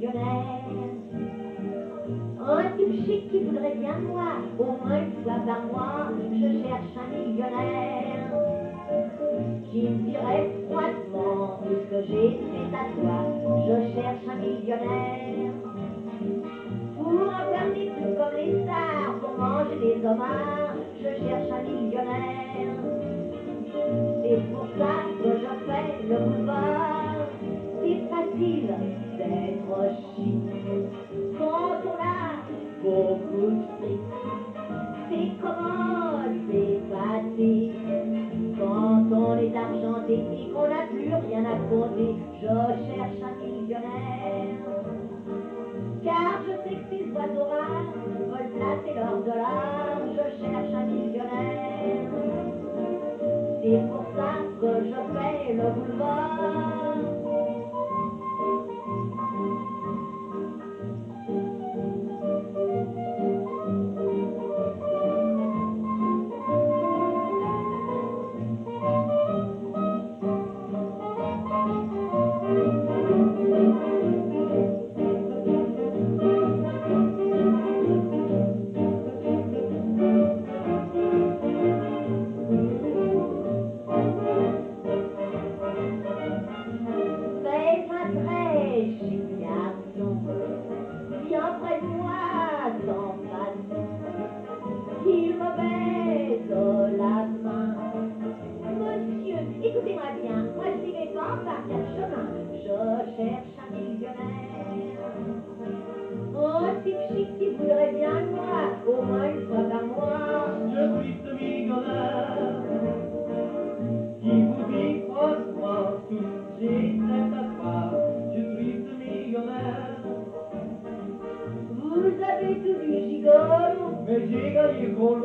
millionnaire. Un type chic qui voudrait bien moi, au moins une fois par mois, je cherche un millionnaire. Qui me dirait froidement tout ce que j'ai fait à toi, je cherche un millionnaire. Pour faire des trucs comme les stars, pour manger des homards, je cherche un millionnaire. C'est pour ça que je fais le boulevard. C'est facile d'être chic quand on a beaucoup de fric. C'est commode, c'est facile quand on est argenté et qu'on n'a plus rien à compter. Je cherche un millionnaire. Car je sais que ces oiseaux rares veulent placer leurs dollars. Je cherche un millionnaire. C'est pour ça que je fais le boulevard. Écoutez-moi bien, moi je n'irai pas par quel chemin. Je cherche un millionnaire. Oh, type chic qui voudrait bien de moi, au moins une fois par mois. Je suis ce millionnaire qui vous dit franchement tout ce que j'ai fait à toi. Je suis ce millionnaire. Vous avez tout du gigolo, Mais j'ai gagné gros.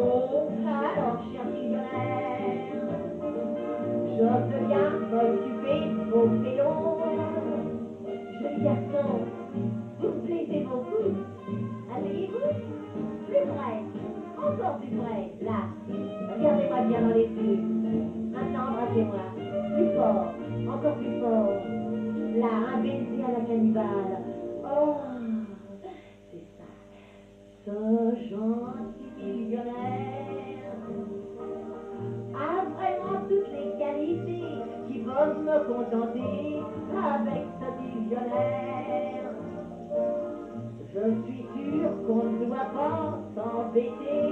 alors je suis un millionnaire. Je peux bien m'occuper de vos pélos. Joli garçon, vous me plaisez beaucoup. Asseyez-vous, plus près, encore plus près, là. Regardez-moi bien dans les yeux. Maintenant, embrassez-moi. Plus fort, encore plus fort. Là, un baiser à la cannibale. Oh, c'est ça. Ce gentil millionnaire a vraiment toutes les qualités qui vont me contenter avec ce millionnaire. Je suis sûr qu'on ne doit pas s'embêter.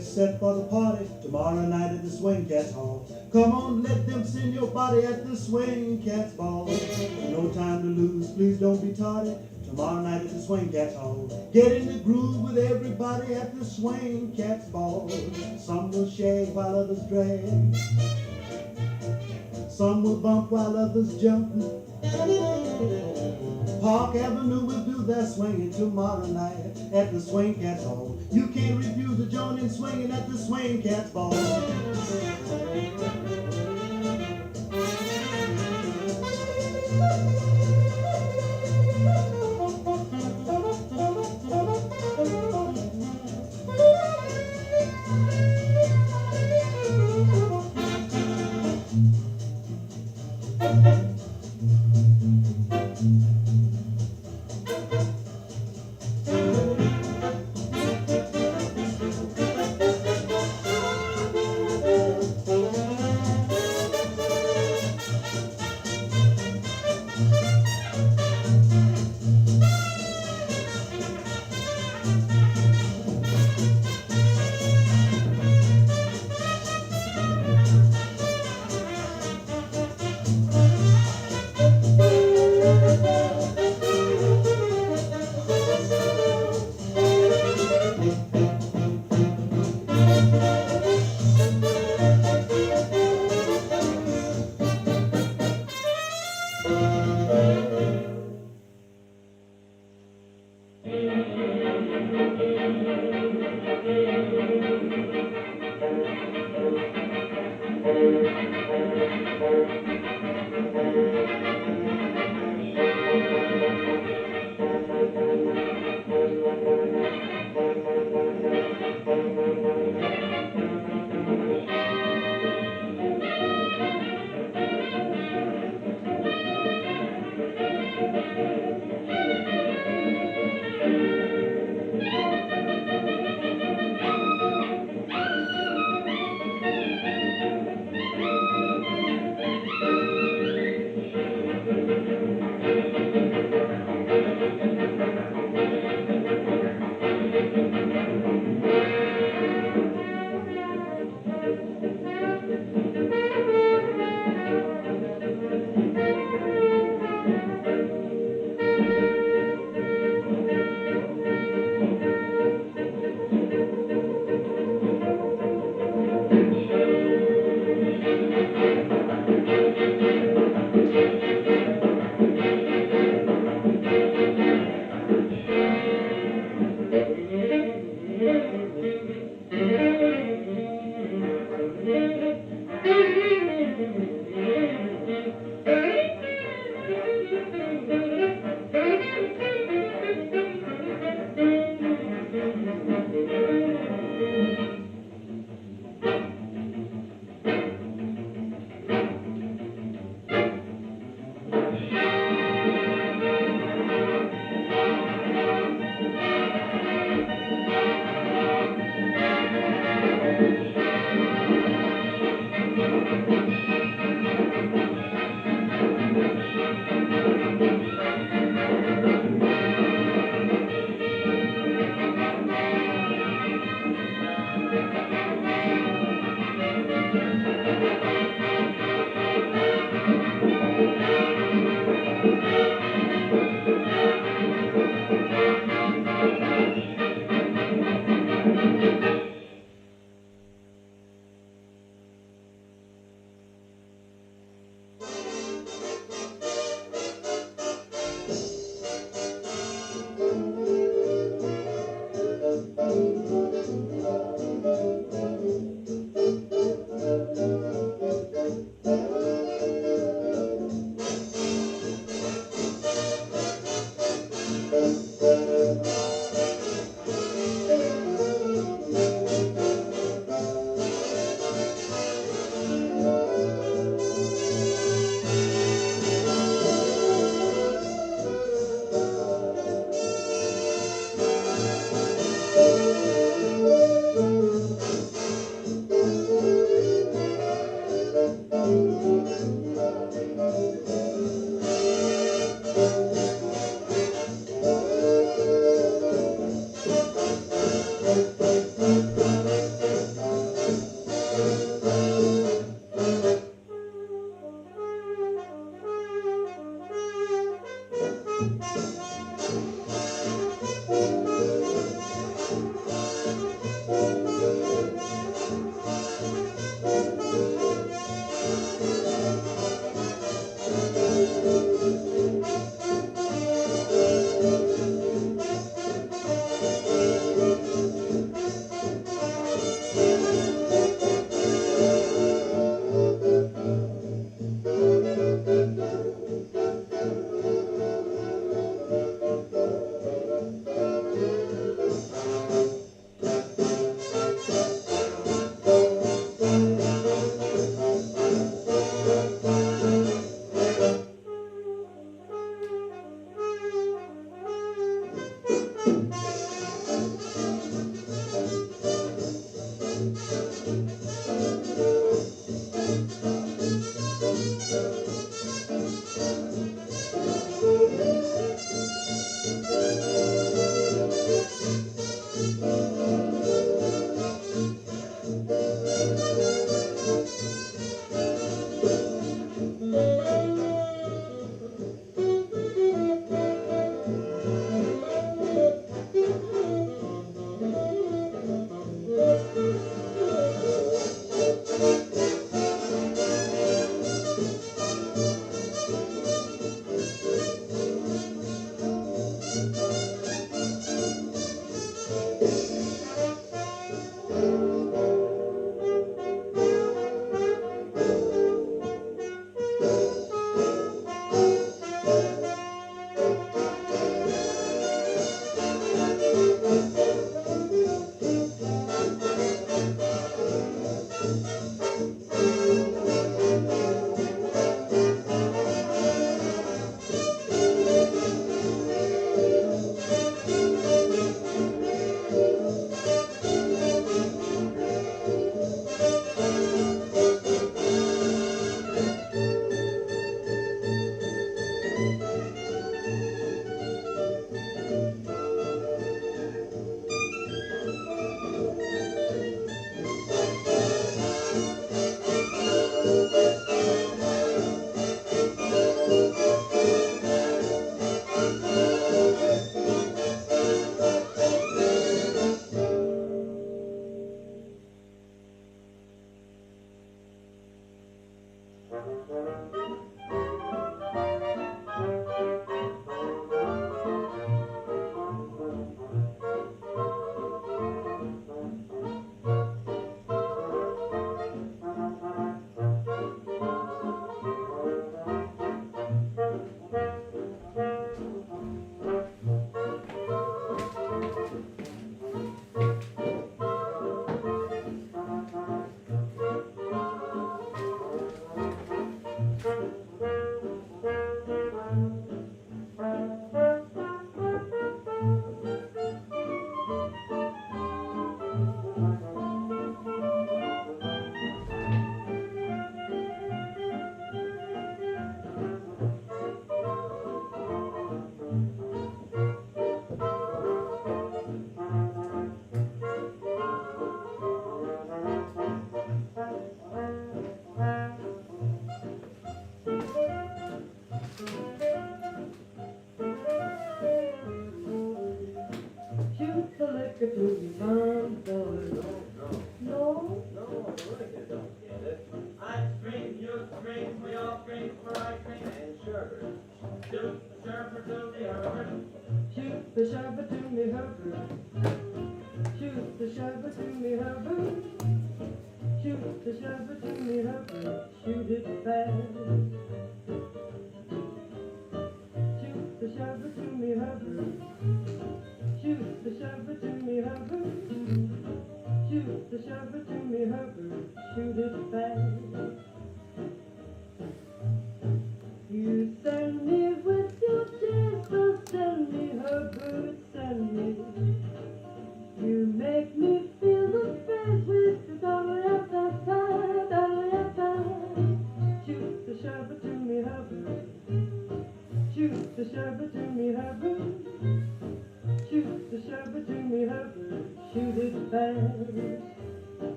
Set for the party tomorrow night at the Swing Cats Hall. Come on, let them send your body at the Swing Cats Ball. No time to lose, please don't be tardy. Tomorrow night at the Swing Cats Hall. Get in the groove with everybody at the Swing Cats Ball. Some will shag while others drag. Some will bump while others jump. Park Avenue will do their swinging tomorrow night at the Swing Cats Hall. You can't refuse to join in swinging at the Swing Cats Ball.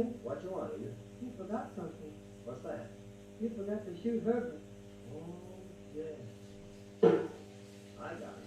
What you want, Edith? You forgot something. What's that? You forgot to shoot Herbert. Oh, yeah. I got it.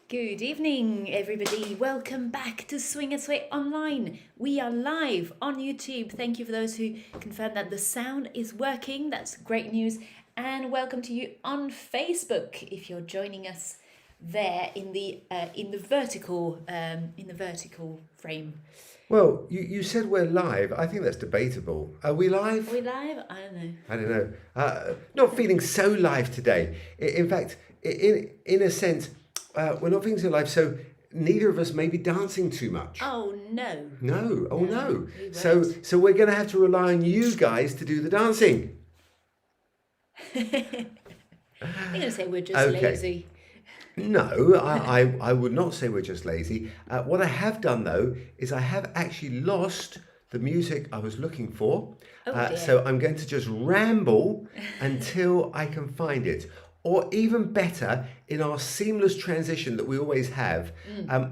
Good evening, everybody. Welcome back to Swing and Sway Online. We are live on YouTube. Thank you for those who confirmed that the sound is working. That's great news. And welcome to you on Facebook if you're joining us there in the vertical frame. Well, you said we're live. I think that's debatable. Are we live? Are we live? I don't know. Not feeling so live today. In fact, in a sense, we're not feeling so live. So neither of us may be dancing too much. Oh no. No. Oh no. We So won't. we're going to have to rely on you guys to do the dancing. You're going to say we're just Okay. lazy. No, I would not say we're just lazy. What I have done though is I have actually lost the music I was looking for. Oh, dear. So I'm going to just ramble until I can find it. Or even better, in our seamless transition that we always have,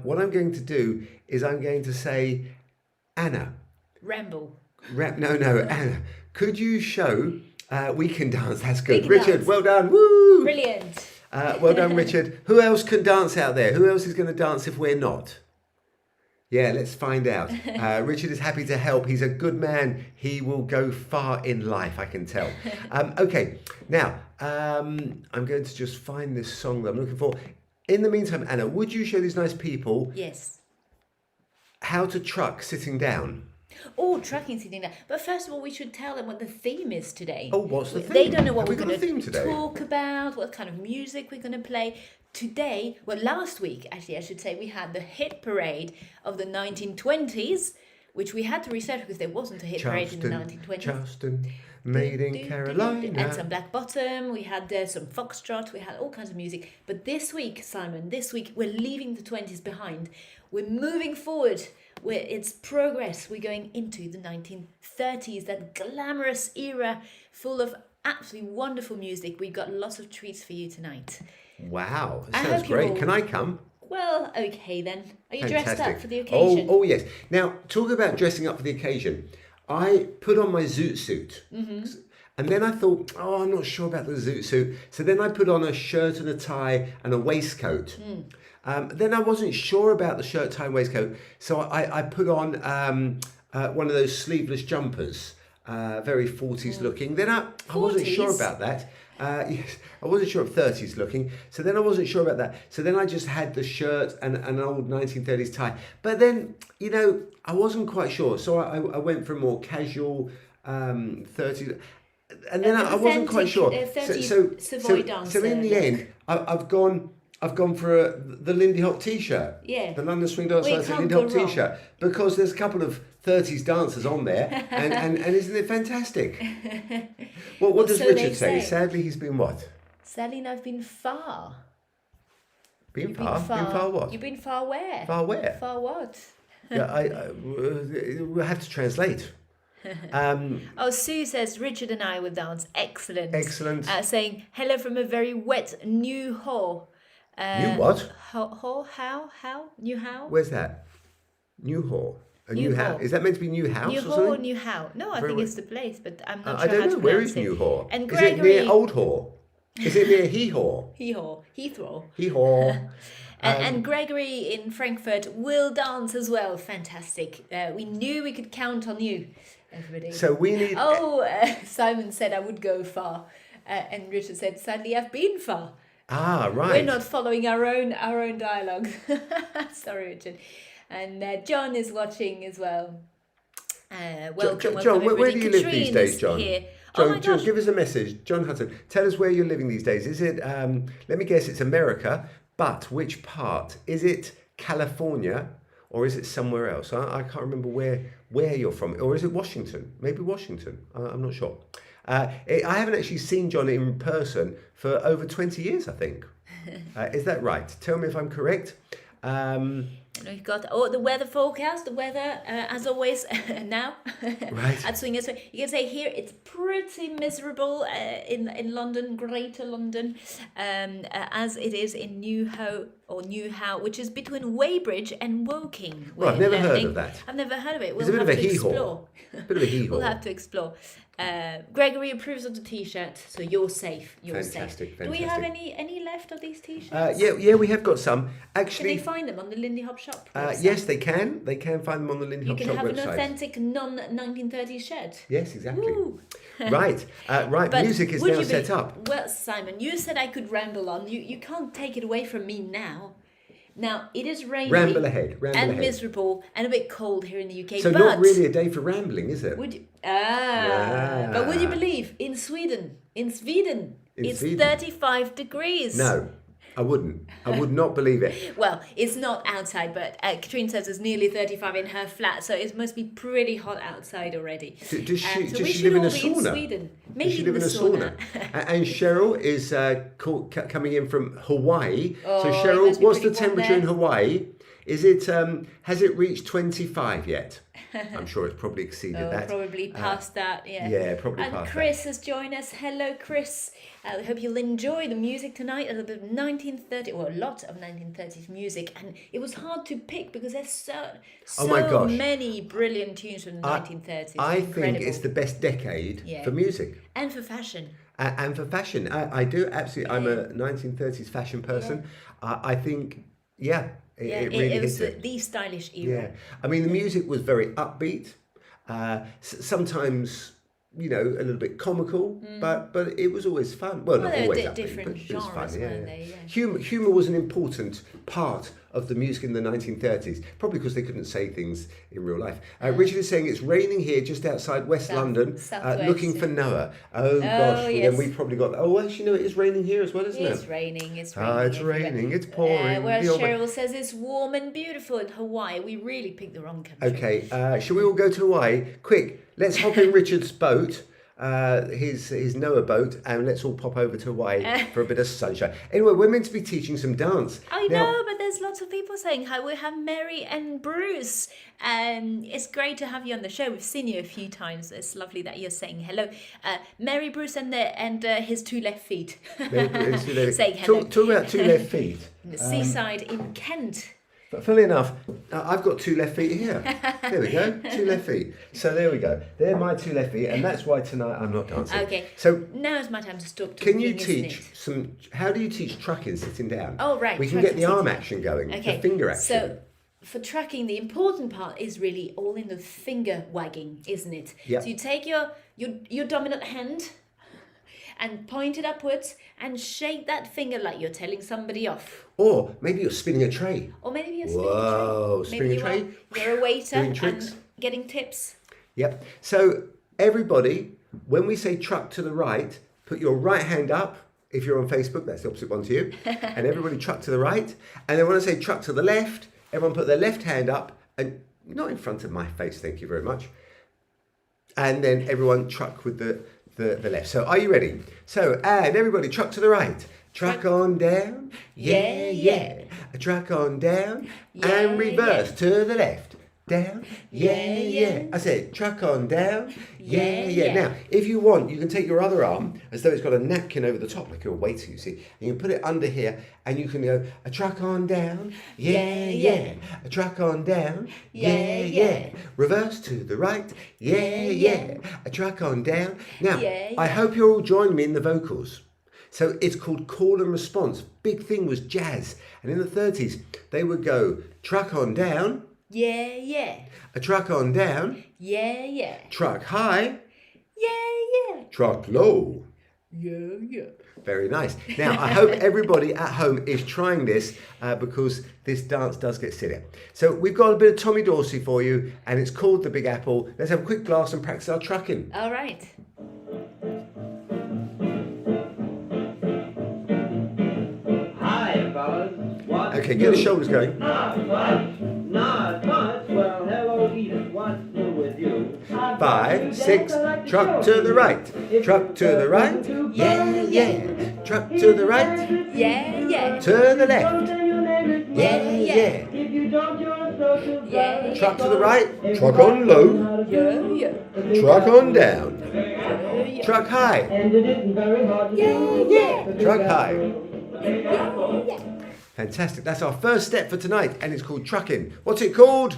what I'm going to do is I'm going to say, Anna. Ramble. No, Anna. Could you show We Can Dance? That's We good. Can Richard, Dance. well done. Woo! Brilliant. Well done, Richard. Who else can dance out there? Who else is going to dance if we're not? Yeah, let's find out. Richard is happy to help. He's a good man. He will go far in life, I can tell. Okay, now, I'm going to just find this song that I'm looking for. In the meantime, Anna, would you show these nice people Yes. how to truck sitting down? Oh, trucking sitting down. But first of all, we should tell them what the theme is today. Oh, what's the They theme? don't know what Have we're we got a going theme to today? talk about, what kind of music we're going to play. Today, well, last week, actually, I should say, we had the hit parade of the 1920s, which we had to research because there wasn't a hit parade in the 1920s. Charleston, made in Carolina. And some Black Bottom, we had some foxtrot, we had all kinds of music. But this week, Simon, we're leaving the 20s behind. We're moving forward. It's progress. We're going into the 1930s, that glamorous era full of absolutely wonderful music. We've got lots of treats for you tonight. Wow, I that sounds hope you're great. all- Can I come? Well, okay then. Are you dressed up Fantastic. for the occasion? Oh, yes. Now, talk about dressing up for the occasion. I put on my zoot suit. Mm-hmm. And then I thought, I'm not sure about the zoot suit. So then I put on a shirt and a tie and a waistcoat. Then I wasn't sure about the shirt, tie, and waistcoat. So I put on one of those sleeveless jumpers, very 40s looking. Then I wasn't sure 40s? about that. Yes, I wasn't sure of 30s looking. So then I wasn't sure about that. So then I just had the shirt and an old 1930s tie. But then, I wasn't quite sure. So I went for a more casual 30s. And then I wasn't quite sure. Savoy dancer So in the end, I've gone for the Lindy Hop t-shirt. Yeah. The London Swing Dance Well, you Society can't Lindy go Hop wrong. t-shirt. Because there's a couple of 30s dancers on there. And isn't it fantastic? Well, what does so they Richard say? say. Sadly, he's been what? Sadly, I've been far. Been You've far? Been far what? You've been far where? Far where? Far what? Yeah, we'll have to translate. Oh, Sue says Richard and I will dance. Excellent. Excellent. Saying hello from a very wet New Ho. New what? How? New How? Where's that? New Hall. A New new Hall. house. Is that meant to be new house New or Ho or something? New How? No, I Very think well. it's the place, but I'm not I sure don't how know. to Where pronounce is it. New Hall? And Is it Gregory. near Old Hall? Is it near Hee Haw? Heathrow. Hee Haw. And Gregory in Frankfurt will dance as well. Fantastic. We knew we could count on you, everybody. So we need. Simon said I would go far. And Richard said, sadly, I've been far. Ah, right. We're not following our own dialogue. Sorry, Richard. And John is watching as well. Welcome, John, where everybody. do you live these Katrine days, is John? Here. John, Oh my John, gosh. give us a message. John Hudson, tell us where you're living these days. Is it, let me guess, it's America, but which part? Is it California or is it somewhere else? I can't remember where you're from. Or is it Washington? Maybe Washington. I'm not sure. I haven't actually seen John in person for over 20 years, I think. Is that right? Tell me if I'm correct. And we've got the weather forecast, the weather, as always, now. Right. At Swingers. You can say here it's pretty miserable in London, Greater London, as it is in New How, which is between Weybridge and Woking. Well, I've never heard of that. I've never heard of it. It's a bit of a hee-haw. Bit of a hee-haw. We'll have to explore. Gregory approves of the T-shirt, so you're safe. You're Fantastic, safe. Do we have any left of these T-shirts? Yeah, we have got some. Can Actually, they find them on the Lindy Hop shop website? yes, they can. They can find them on the Lindy You Hop can shop have website. an authentic non-1930s shirt. Yes, exactly. Woo. Right. But Music is would now you set believe- up. Well, Simon, you said I could ramble on. You can't take it away from me now. Now, it is rainy Ramble ahead. Ramble and ahead. miserable and a bit cold here in the UK. So but not really a day for rambling, is it? Would you, But would you believe, in Sweden, it's Sweden. 35 degrees. No, I wouldn't. I would not believe it. Well, it's not outside, but Katrine says it's nearly 35 in her flat, so it must be pretty hot outside already. Does she, So does we she should live in all a be in sauna? Sweden. Does Maybe she live in a sauna? And Cheryl is coming in from Hawaii. Oh, so it Cheryl, must be what's the pretty warm temperature in there. Hawaii? Is it has it reached 25 yet? I'm sure it's probably exceeded that. Probably past that, yeah. Yeah, probably and past Chris has joined us. Hello, Chris. I hope you'll enjoy the music tonight. A little bit of 1930, or a lot of 1930s music, and it was hard to pick because there's so Oh my gosh. many brilliant tunes from the 1930s. I think Incredible. it's the best decade Yeah. for music. And for fashion. And for fashion. I do absolutely. I'm a 1930s fashion person. I think, yeah, it really it was hit it. the stylish Yeah, era. I mean the music was very upbeat. Sometimes, you know, a little bit comical, but it was always fun. Well, not there were always upbeat, different but it was fun. genres, Yeah, weren't yeah. they? Yeah. Humor was an important part of the music in the 1930s, probably because they couldn't say things in real life. Richard is saying it's raining here just outside West London, southwest, looking for Noah. Oh gosh, well, yes. then we probably got. Oh, actually, no, it is raining here as well, isn't it? It's raining. It's Ah, raining. it's everywhere. raining. It's pouring. Whereas The old- Cheryl says it's warm and beautiful in Hawaii. We really picked the wrong country. Okay, shall we all go to Hawaii? Quick, let's hop in Richard's boat, his Noah boat, and let's all pop over to Hawaii for a bit of sunshine. Anyway, we're meant to be teaching some dance. I Now- know, but there's lots of people saying hi. We have Mary and Bruce. It's great to have you on the show. We've seen you a few times. It's lovely that you're saying hello. Mary, Bruce, and his two left feet. Saying hello. Talk about two left feet. The seaside in Kent. But funnily enough, I've got two left feet here. There we go, two left feet. So there we go. They're my two left feet, and that's why tonight I'm not dancing. Okay. So Now is my time to stop talking. can you isn't teach it? some? How do you teach trucking sitting down? Oh, right, We can get trucking the arm sitting. action going, Okay. the finger action. So for tracking, the important part is really all in the finger wagging, isn't it? Yep. So you take your dominant hand and point it upwards and shake that finger like you're telling somebody off. Or maybe you're spinning a tray. Or maybe you're spinning Whoa, a tray. spinning a Maybe tray. you're a waiter Doing tricks. and getting tips. Yep. So everybody, when we say truck to the right, put your right hand up. If you're on Facebook, that's the opposite one to you. And everybody truck to the right. And then when I say truck to the left, everyone put their left hand up and not in front of my face, thank you very much. And then everyone truck with the left. So are you ready? So, and everybody truck to the right. Truck on down. Yeah, yeah. A truck on down. Yeah, And reverse to the left. Down. Yeah, yeah. I said truck on down. Yeah, yeah. Now, if you want, you can take your other arm as though it's got a napkin over the top, like you're a waiter, you see. And you can put it under here and you can go, a truck on down. Yeah, yeah. A truck on down. Yeah, yeah. Reverse to the right. Yeah, yeah. A truck on down. Now, I hope you're all joining me in the vocals. So it's called call and response. Big thing was jazz. And in the 30s, they would go truck on down. Yeah, yeah. A truck on down. Yeah, yeah. Truck high. Yeah, yeah. Truck low. Yeah, yeah. Very nice. Now, I hope everybody at home is trying this because this dance does get silly. So we've got a bit of Tommy Dorsey for you, and it's called The Big Apple. Let's have a quick blast and practice our trucking. All right. Hi, fellas. What's Okay, get the shoulders going. Not much, not much. Well, hello, Edith. What's new with you? 5, 6, truck to the right. Truck to the right. Yeah, yeah. Truck to the right. Yeah, yeah. To the left. Yeah, yeah. If you don't, you're a social Yeah, Truck to the right. Truck on low. yeah, yeah. Truck on down. Yeah, yeah. Truck high. And it isn't very hard to do. Yeah, Truck high. yeah. Fantastic. That's our first step for tonight, and it's called trucking. What's it called?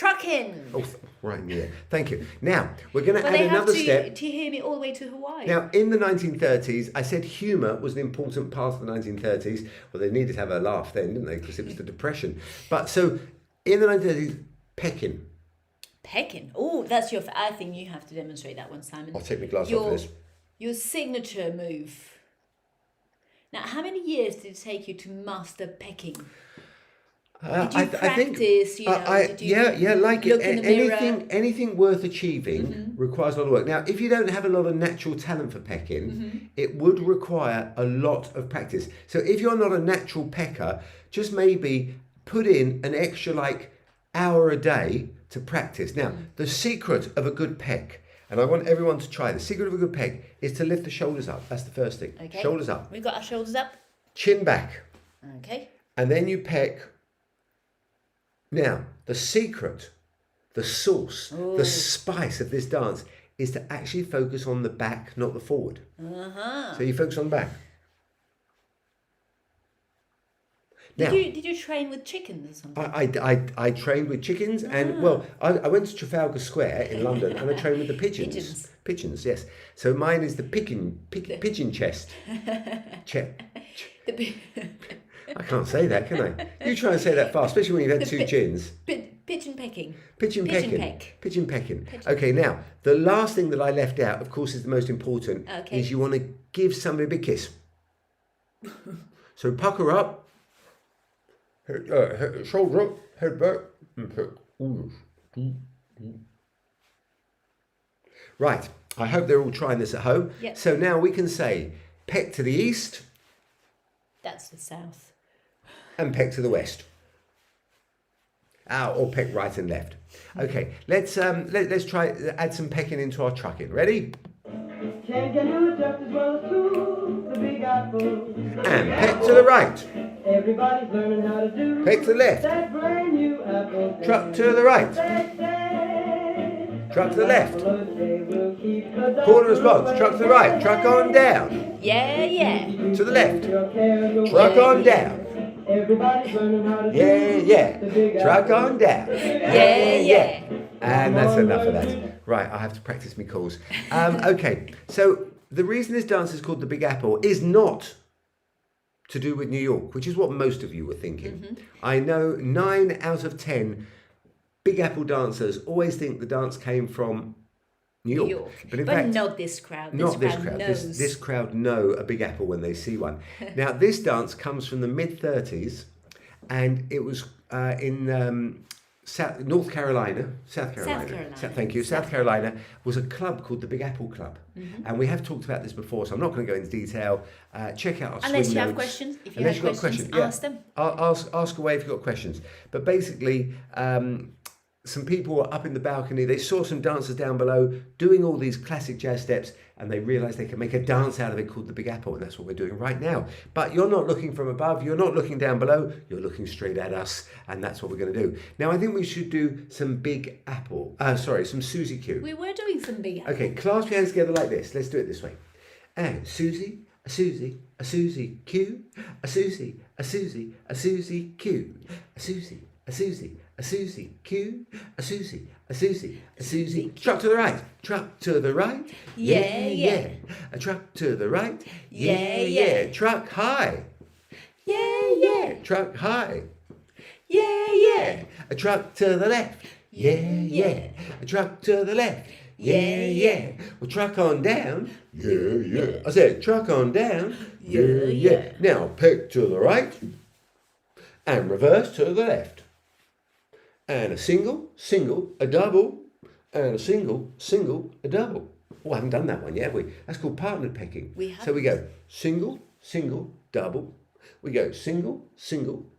Trucking. Oh, right, yeah. Thank you. Now, we're going to Well, add they have another step. to hear me all the way to Hawaii. Now, in the 1930s, I said humour was an important part of the 1930s. Well, they needed to have a laugh then, didn't they? Because it was the Depression. But so, in the 1930s, pecking. Pecking. Oh, that's your. I think you have to demonstrate that one, Simon. I'll take my glass off this. Your signature move. Now, how many years did it take you to master pecking? Did you practice? Did you like look it. in the mirror? Anything worth achieving requires a lot of work. Now, if you don't have a lot of natural talent for pecking, it would require a lot of practice. So if you're not a natural pecker, just maybe put in an extra hour a day to practice. Now, the secret of a good peck, and I want everyone to try, the secret of a good peck is to lift the shoulders up. That's the first thing. Okay. Shoulders up. We've got our shoulders up. Chin back. Okay. And then you peck. Now, the secret, the sauce, the spice of this dance is to actually focus on the back, not the forward. So you focus on the back. Now, Did you train with chickens or something? I trained with chickens and, well, I went to Trafalgar Square in London and I trained with the pigeons. Pigeons. Pigeons, yes. So mine is the pigeon chest. I can't say that, can I? You try and say that fast, especially when you've had two gins. Pigeon pecking. Pigeon peck. pecking. Okay, now, the last thing that I left out, of course, is the most important, is you want to give somebody a big kiss. So pucker up, shoulder up, head back, and peck. Right, I hope they're all trying this at home. Yep. So now we can say peck to the east. That's the south. And peck to the west. Or peck right and left. Okay, let's try add some pecking into our trucking. Ready? Can't get you just as well as to the Big Apple. And peck to the right. Everybody's learning how to do Peck to the left. that brand new apple. Truck to the right. Truck to the left. Corner response. Truck to the right. Truck on down. Yeah. To the left. Truck on down. Everybody's learning how to do Yeah. Truck on down. Yeah. And that's enough of that. Right, I have to practice my calls. Okay, so the reason this dance is called the Big Apple is not to do with New York, which is what most of you were thinking. I know 9 out of 10 Big Apple dancers always think the dance came from New York. But in fact, not this crowd. not this crowd. Knows. This crowd know a Big Apple when they see one. Now, this dance comes from the mid-30s, and it was in South Carolina. Thank you. South Carolina was a club called the Big Apple Club, and we have talked about this before, so I'm not going to go into detail. Check out our Unless swing you have notes. questions. If you Unless have you've got questions, questions, ask them. Ask away if you've got questions. But basically, some people were up in the balcony. They saw some dancers down below doing all these classic jazz steps, and they realised they could make a dance out of it called the Big Apple, and that's what we're doing right now. But you're not looking from above. You're not looking down below. You're looking straight at us, and that's what we're going to do. Now, I think we should do some Big Apple. Some Susie Q. We were doing some Big Apple. Okay, clasp your hands together like this. Let's do it this way. And Susie, a Susie, a Susie Q, a Susie, a Susie, a Susie Q, a Susie, a Susie, a Susie Q, a Susie, a Susie, a Susie. Truck to the right, truck to the right. Yeah. A truck to the right. Yeah. Truck high. Yeah. Truck high. Yeah. A truck to the left. Yeah. A truck to the left. Yeah. Well, truck on down. Yeah. I said truck on down. Yeah. Now peck to the right and reverse to the left. And a single, a double, and a single, a double. Oh, I haven't done that one yet, have we? That's called partnered pecking. We have. So we go single, double. We go single,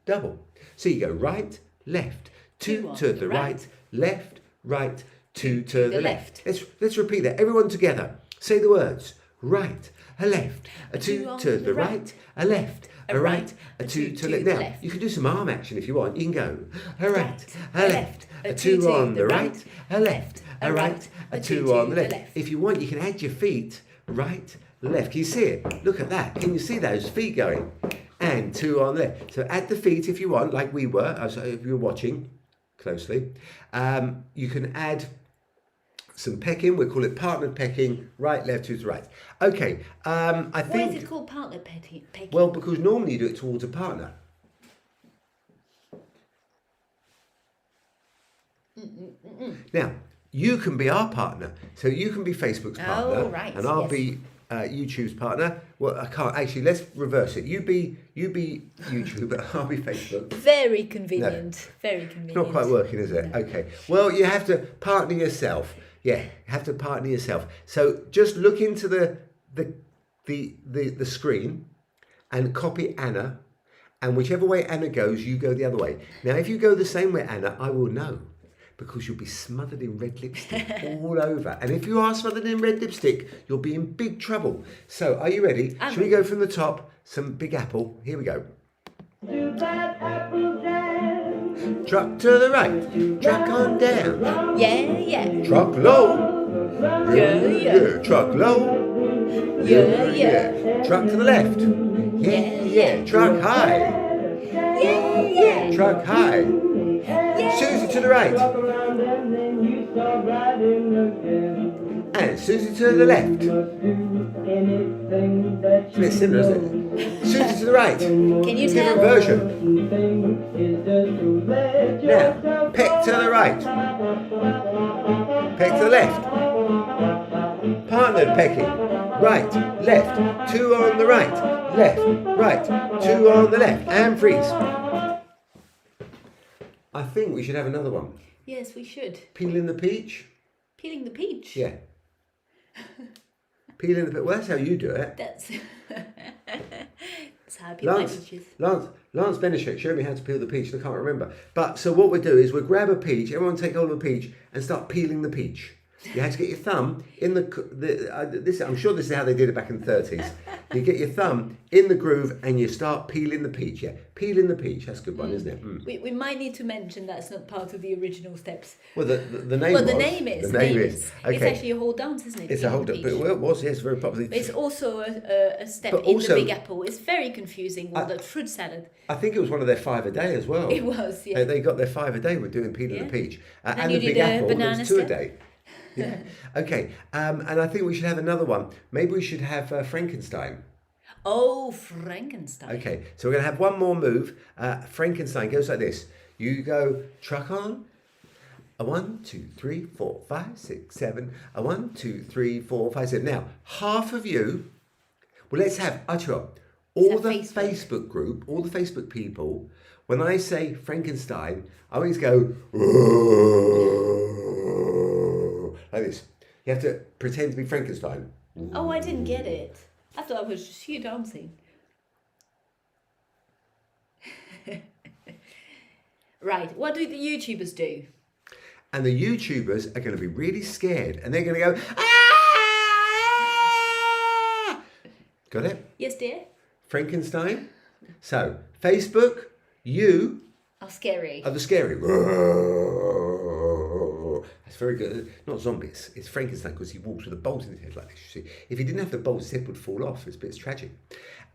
double. So you go right, left, two to the right, left, right, two to the left. Let's repeat that. Everyone together. Say the words. Right, a left, a two to the right, a left, a right, a two to the left. Now, you can do some arm action if you want. You can go a right, a left, a two on the right, a left, a right, a two on the left. If you want, you can add your feet, right, left. Can you see it? Look at that. Can you see those feet going? And two on the left. So add the feet if you want, like we were, if you were watching. closely. You can add some pecking. We call it partnered pecking, right, left, to the right. Okay, I think... Why is it called partner pecking? Well, because normally you do it towards a partner. Now, you can be our partner. So you can be Facebook's partner. Oh, right. And I'll yes. be YouTube's partner. Well, I can't. Actually, let's reverse it. You be YouTube, and I'll be Facebook. Very convenient. Very convenient. It's not quite working, is it? Okay. Well, you have to partner yourself. Yeah, you have to partner yourself. So just look into the screen and copy Anna, and whichever way Anna goes, you go the other way. Now, if you go the same way, Anna, I will know, because you'll be smothered in red lipstick all over. And if you are smothered in red lipstick, you'll be in big trouble. So, are you ready? Should we go from the top? Some Big Apple. Here we go. Do that apple dance. Truck to the right, truck on down, Yeah. truck low, Yeah. truck low, Yeah. truck to the left, yeah, truck high, Yeah. truck high, Susie to the right, Walk around and then you start riding again. and Susie to the left. Must do anything that It's a bit similar, isn't it? Susie to the right, Can you different tell? version. Now, peck to the right, peck to the left, partnered pecking, right, left, two on the right, left, right, two on the left, and freeze. I think we should have another one. Yes, we should. Peeling the peach? Peeling the peach. Yeah. Peeling the peach. Well, that's how you do it. That's that's how I peel my peaches. Lance Benishek showed me how to peel the peach, and I can't remember. But so what we'll do is we'll grab a peach, everyone take hold of a peach, and start peeling the peach. You have to get your thumb in this. I'm sure this is how they did it back in the 30s. You get your thumb in the groove and you start peeling the peach. Yeah, peeling the peach. That's a good one, isn't it? Mm. We might need to mention that's not part of the original steps. Well, the name. Well, was. the name is. The name is. Okay. It's actually a whole dance, isn't it? It's a whole. But well, it was. Yes, very popular. But it's also a step But in also- the Big Apple. It's very confusing with the fruit salad. I think it was one of their 5 a day as well. It was, yeah. They got their 5 a day with doing peeling Yeah. the peach. And And you the did Big a Apple, banana it was 2 a step? day. Yeah. Okay. And I think we should have another one. Maybe we should have Frankenstein. Oh, Frankenstein. Okay. So we're going to have one more move. Frankenstein goes like this. You go truck on. A 1, 2, 3, 4, 5, 6, 7. A 1, 2, 3, 4, 5, 7. Now, half of you. Well, let's have. I tell you what, all the Let's have Facebook. Facebook group, all the Facebook people. When I say Frankenstein, I always go like this. You have to pretend to be Frankenstein. Oh, I didn't get it. I thought it was just you dancing. Right, what do the YouTubers do? And the YouTubers are going to be really scared, and they're going to go, ah! Got it? Yes, dear? Frankenstein. So, Facebook, you Oh, scary. are the scary. That's very good. Not zombies. It's Frankenstein because he walks with a bolt in his head like this. You see, if he didn't have the bolt, his head would fall off. It's tragic.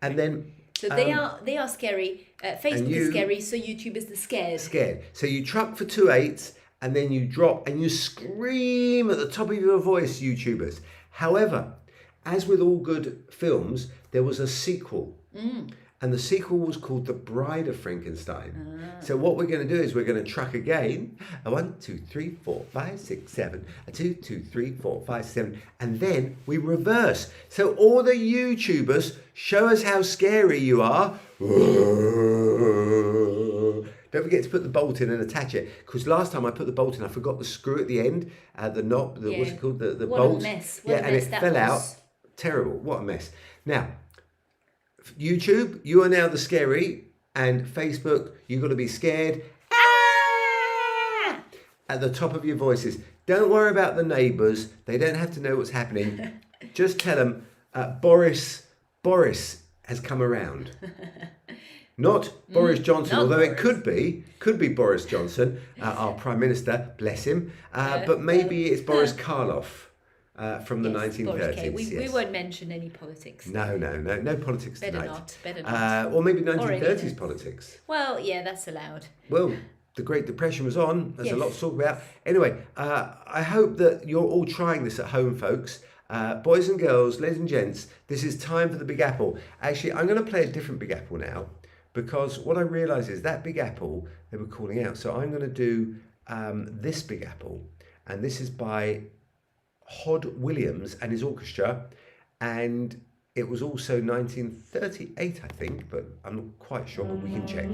And then So they are scary. Facebook is scary, so YouTube is the scared. scared. So you truck for 2 8s, and then you drop and you scream at the top of your voice, YouTubers. However, as with all good films, there was a sequel. And the sequel was called The Bride of Frankenstein. So what we're going to do is we're going to truck again. A 1, 2, 3, 4, 5, 6, 7. A 2, 2, 3, 4, 5, 7. And then we reverse. So all the YouTubers, show us how scary you are. Don't forget to put the bolt in and attach it. Because last time I put the bolt in, I forgot the screw at the end, the knob, what's it called? The What bolt. a mess. Yeah, and it fell out. Terrible. What a mess. Now, YouTube, you are now the scary, and Facebook, you've got to be scared. Ah! At the top of your voices. Don't worry about the neighbours. They don't have to know what's happening. Just tell them Boris has come around. Not Boris Johnson, not although Boris. it could be Boris Johnson, our Prime Minister, bless him. But maybe it's Boris Karloff. From the 1930s. We won't mention any politics. No politics Better tonight. not. Or maybe 1930s anything. politics. Well, yeah, that's allowed. Well, the Great Depression was on. There's a Yes. lot to talk about. Anyway, I hope that you're all trying this at home, folks. Boys and girls, ladies and gents, this is time for the Big Apple. Actually, I'm going to play a different Big Apple now, because what I realise is that Big Apple they were calling out. So I'm going to do this Big Apple, and this is by Hod Williams and his orchestra, and it was also 1938, I think, but I'm not quite sure, but we can check.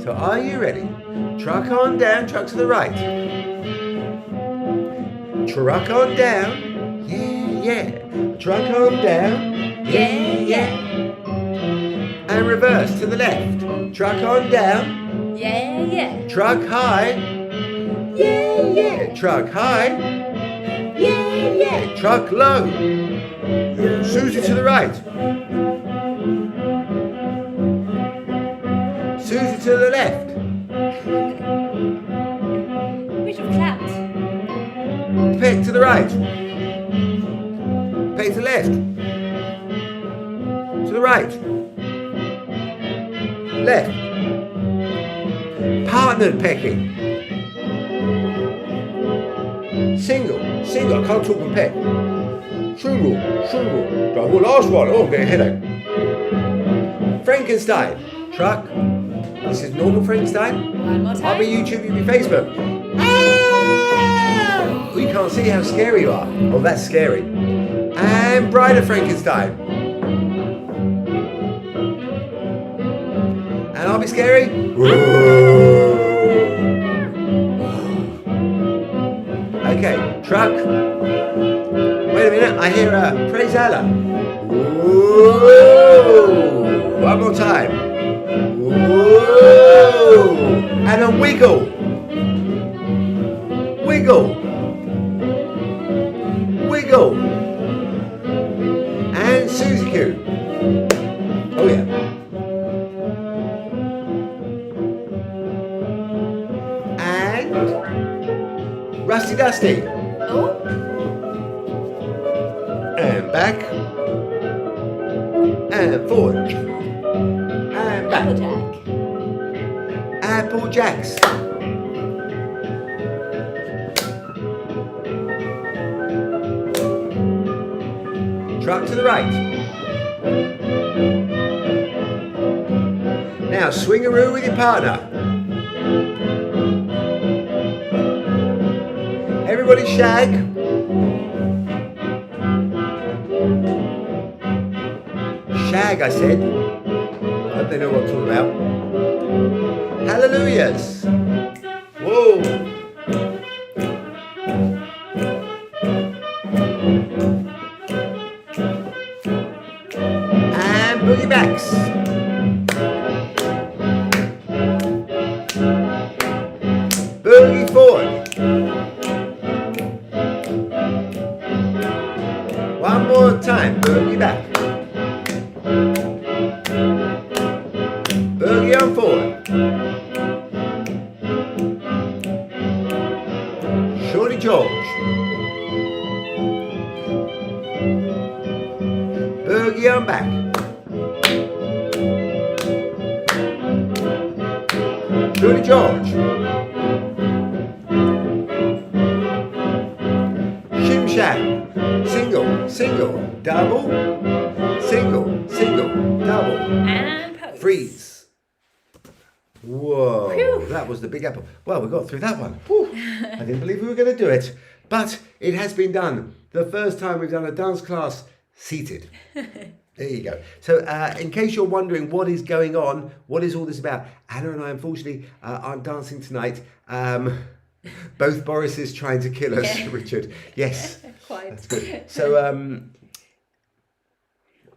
So are you ready? Truck on down, truck to the right. Truck on down, yeah, yeah. Truck on down, yeah, yeah. And reverse to the left. Truck on down, Yeah, yeah. truck high, Yeah, yeah. truck high, Yeah, yeah. truck low. Susie to the right. Susie to the left. We should have clapped. Peg to the right. Peg to the left. To the right. Left. Partnered pecking. Single. I can't talk and peck. Single. The last one. Oh, I'm getting a headache. Frankenstein. Truck. This is normal Frankenstein. One more time. I'll be YouTube, you'll be Facebook. Ah! We can't see how scary you are. Oh, that's scary. And Bride of Frankenstein. And I'll be scary. Okay, truck. Wait a minute, I hear a praise Allah. One more time. And a wiggle. And Susie Q. Oh yeah. And Rusty Dusty. Oh, And back. And forward. And back. Applejack. Apple Jacks. Truck to the right. Now swingaroo with your partner. Everybody shag. Shag, I said. I hope they know what I'm talking about. Hallelujahs. Whoa. And boogie backs. Boogie forward. One more time. Boogie back. Boogie on forward. Shorty George. Boogie on back. Shorty George. Shim Sham. Single, double. Single, double. And pose. Freeze. Whoa, Phew. that was the Big Apple. Well, we got through that one. Whew. I didn't believe we were going to do it, but it has been done. The first time we've done a dance class seated. There you go. So in case you're wondering what is going on, what is all this about, Anna and I unfortunately aren't dancing tonight. Both Boris's trying to kill us, Yeah. Richard. Yes, Quite. that's good. So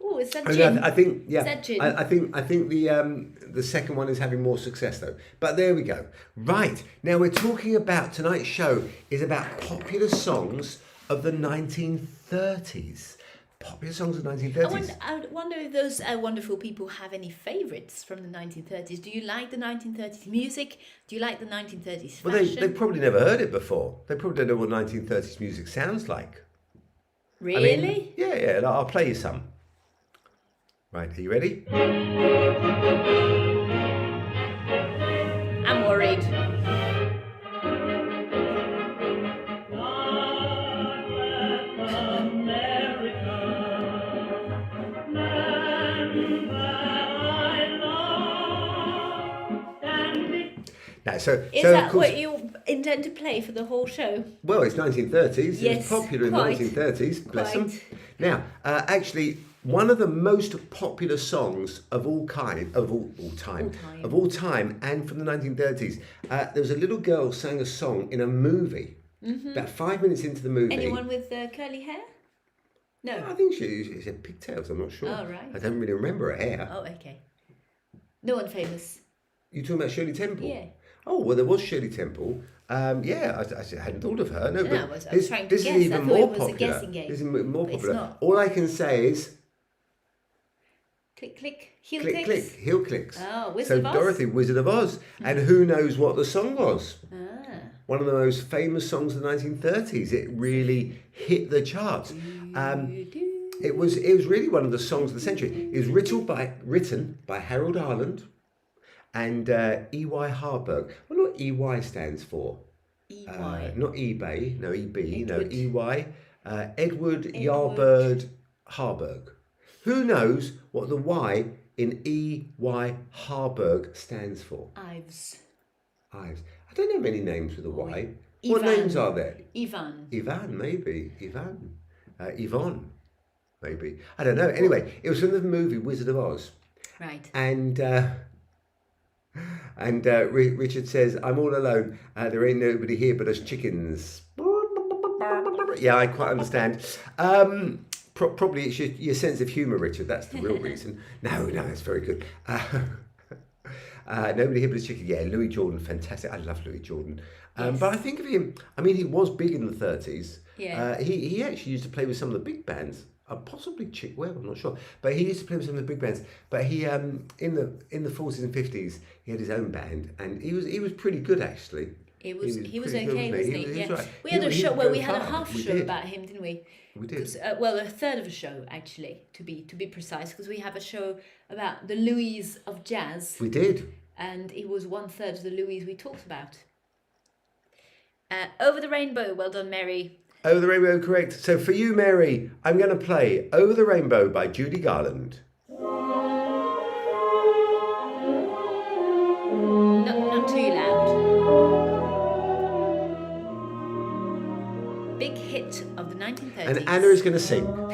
Oh, is that I gin? mean, I think, yeah, Is that gin? I think the second one is having more success though. But there we go. Right, now we're talking about, tonight's show is about popular songs of the 1930s. Popular songs of the 1930s. I wonder if those wonderful people have any favourites from the 1930s. Do you like the 1930s music? Do you like the 1930s Well, fashion? they've probably never heard it before. They probably don't know what 1930s music sounds like. Really? I mean, yeah, I'll play you some. Right, are you ready? that. So, Is so that of course, what you intend to play for the whole show? well, it's 1930s. It Yes, was popular quite. in the 1930s. Bless them. Quite. Now, actually, one of the most popular songs of all time, and from the 1930s, there was a little girl sang a song in a movie. About 5 minutes into the movie. Anyone with curly hair? No. I think she had pigtails. I'm not sure. Oh, right. I don't really remember her hair. Oh, okay. No one famous. You talking about Shirley Temple? Yeah. Oh, well, there was Shirley Temple. Yeah, I hadn't thought of her. No, No, but I was this, trying to this guess. is I even thought more it was a popular. guessing game. This is more But it's popular. not. All I can say is Click, click, heel click, clicks. click, heel clicks. Oh, Wizard So of Oz. Dorothy, Wizard of Oz. And who knows what the song was? Ah. One of the most famous songs of the 1930s. It really hit the charts. It was really one of the songs of the century. It was written by Harold Arlen and E.Y. Harburg. Well, what EY stands for? EY. Not eBay, no EB, no Edward. EY. Edward Yarbird Harburg. Who knows what the Y in E.Y. Harburg stands for? Ives. Ives. I don't know many names with a Y. Ivan. What names are there? Ivan. Ivan, maybe. Ivan. Yvonne, maybe. I don't know. Anyway, it was from the movie Wizard of Oz. Right. And Richard says, I'm all alone. There ain't nobody here but us chickens. Yeah, I quite understand. Probably it's your sense of humour, Richard. That's the real reason. No, that's very good. Nobody here but us chickens. Yeah, Louis Jordan, fantastic. I love Louis Jordan. Yes. But I think of him, I mean, he was big in the 30s. Yeah. He actually used to play with some of the big bands. Possibly Chick Webb, I'm not sure, but he used to play with some of the big bands. But he, in the 40s and 50s, he had his own band, and he was pretty good actually. He was pretty okay, good, wasn't he? was Yeah. right. We had a He show would where go we had a far. half We show did. about him, didn't we? We did. 'Cause, well, a third of a show actually, to be precise, because we have a show about the Louis of jazz, We did. and it was 1/3 of the Louis we talked about. Over the Rainbow, well done, Mary. Over the Rainbow, correct. So for you, Mary, I'm going to play Over the Rainbow by Judy Garland. Not too loud. Big hit of the 1930s. And Anna is going to sing. Over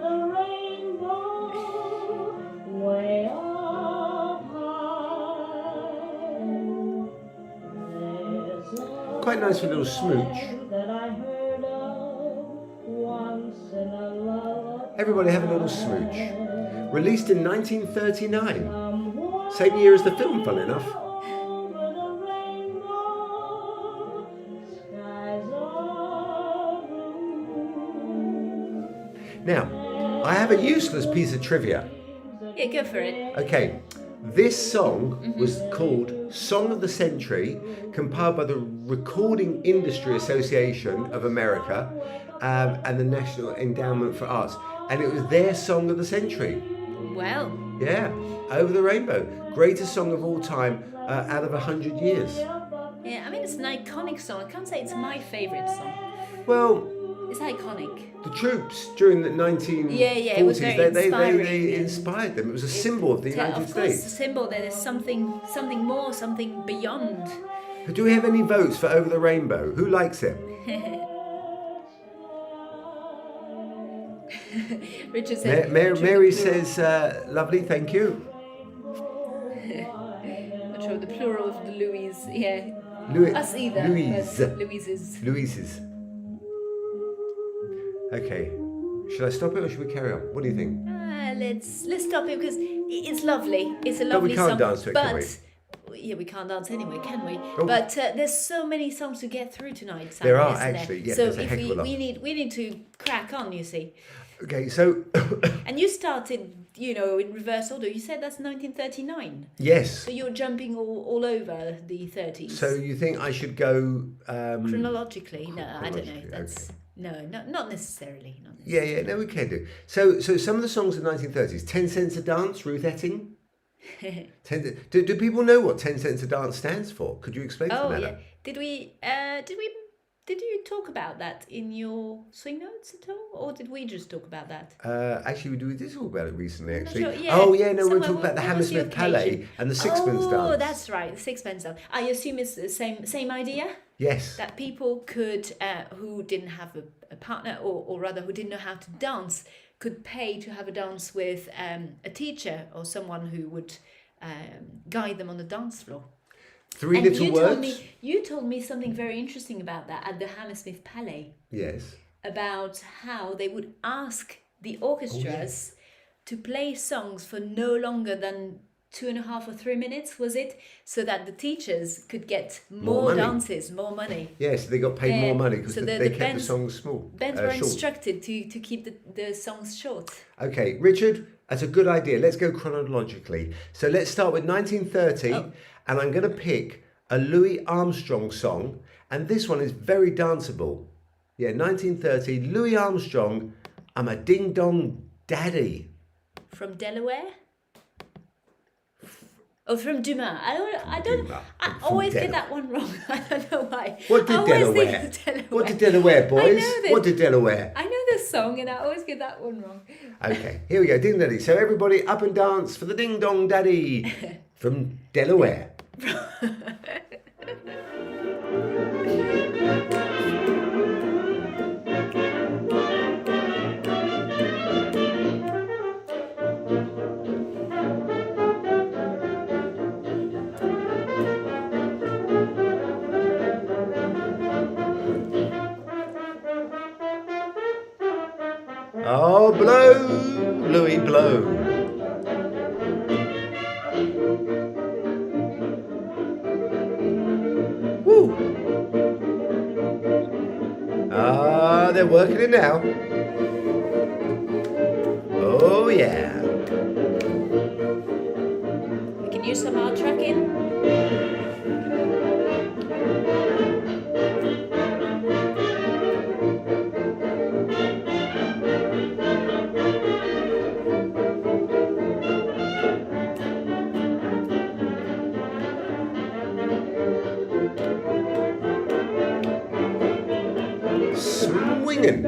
the rainbow, way up high. Quite nice for a little smooch. That I heard of once in a lullaby. Everybody have a little smooch. Released in 1939. Same year as the film, fun enough. Over the rainbow, skies are blue. Now, I have a useless piece of trivia. Yeah, go for it. Okay, this song was called Song of the Century, compiled by the Recording Industry Association of America and the National Endowment for Arts. And it was their Song of the Century. Well, Yeah, Over the Rainbow. Greatest song of all time out of 100 years. yeah, I mean, it's an iconic song. I can't say it's my favourite song. Well, It's iconic. the troops during the 1940s, Yeah, it was very inspiring. they inspired them. It was a symbol of the United Of course, States. a symbol that there's something more, something beyond. Do we have any votes for Over the Rainbow? Who likes it? Richard said. Mary says, lovely, thank you. Not sure the plural of the Louis. Yeah, us either. Louise. but Louises. Louise's. Okay. Should I stop it or should we carry on? What do you think? Let's stop it because it's lovely. It's a lovely we can't song. dance to it, can but yeah, we can't dance anyway, can we? Oh. But there's so many songs to get through tonight. Simon, There are, isn't actually, there? yeah, So there's a if heck of a lot. we need to crack on, you see. Okay, so And you started, in reverse order. You said that's 1939. yes. So you're jumping all over the 30s. So you think I should go? Chronologically, no, I don't know. chronologically, That's not necessarily. Not necessarily. Yeah, no, we can do. So some of the songs of the 1930s. 10 Cents a Dance, Ruth Etting. Do people know what 10 Cents a Dance stands for? Could you explain to Oh them, yeah. Anna? Did we Did you talk about that in your swing notes at all, or did we just talk about that? Actually, we did talk about it recently. I'm not Actually, sure, yeah. oh yeah, no, we were Somewhere, talking about the what was the Hammersmith Palais occasion? and the sixpence dance. Oh, that's right, the sixpence dance. I assume it's the same idea. Yes. That people could, who didn't have a partner, or rather who didn't know how to dance, could pay to have a dance with a teacher or someone who would guide them on the dance floor. Three And little words. You told me something very interesting about that at the Hammersmith Palais, Yes. about how they would ask the orchestras to play songs for no longer than 2.5 or 3 minutes, was it? So that the teachers could get more money. dances, more money. Yes, they got paid more money because So they the kept the bands- songs small. Bands were short. instructed to keep the songs short. Okay, Richard, that's a good idea. Let's go chronologically. So let's start with 1930, and I'm going to pick a Louis Armstrong song, and this one is very danceable. Yeah, 1930, Louis Armstrong, I'm a Ding Dong Daddy. From Delaware? Oh, from Dumas. I always get that one wrong. I don't know why. What did I always Delaware? think Delaware? What did Delaware, boys? I know this. What did Delaware? I know this song and I always get that one wrong. Okay, here we go, Ding Daddy. So everybody up and dance for the Ding Dong Daddy from Delaware. Oh, blow, Louis, blow. Woo. Ah, they're working it now. Oh, yeah. We can use some art tracking. Swinging.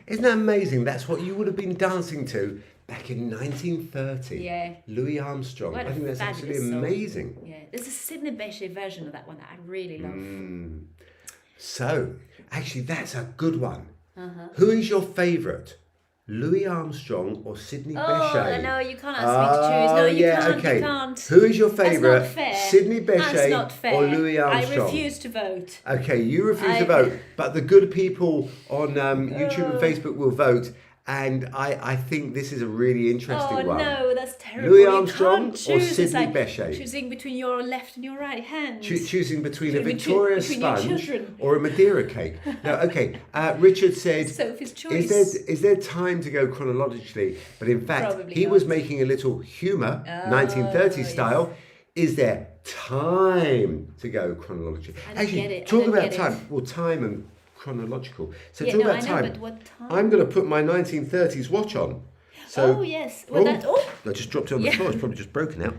Isn't that amazing? That's what you would have been dancing to back in 1930. Yeah. Louis Armstrong. What I think that's absolutely fabulous song. amazing. Yeah, there's a Sidney Bechet version of that one that I really love. So, actually, that's a good one. Who is your favourite Louis Armstrong or Sidney Oh, Bechet? no, you can't ask me to choose. No, you can't. Okay. You can't. Who is your That's favourite? not fair. Sidney That's Bechet not fair. or Louis Armstrong? I refuse to vote. Okay, you refuse to vote, but the good people on YouTube and Facebook will vote. And I think this is a really interesting one. Oh no, that's terrible. Louis You Armstrong can't or choose. It's Sidney like Bechet? choosing between your left and your right hand. Choosing between a Between Victoria between your sponge children. or a Madeira cake. No, okay. Richard said, Sophie's choice. is there time to go chronologically? But in fact, Probably he not. was making a little humour, Oh, 1930s yes. style. Is there time to go chronologically? I don't Actually, get it. I talk don't about get it. time. Well, time and chronological. So Yeah, talk no, about I know, time. but what time? I'm going to put my 1930s watch on. So, Oh yes. Well, that. Oh. I just dropped it on the Yeah. floor. It's probably just broken out.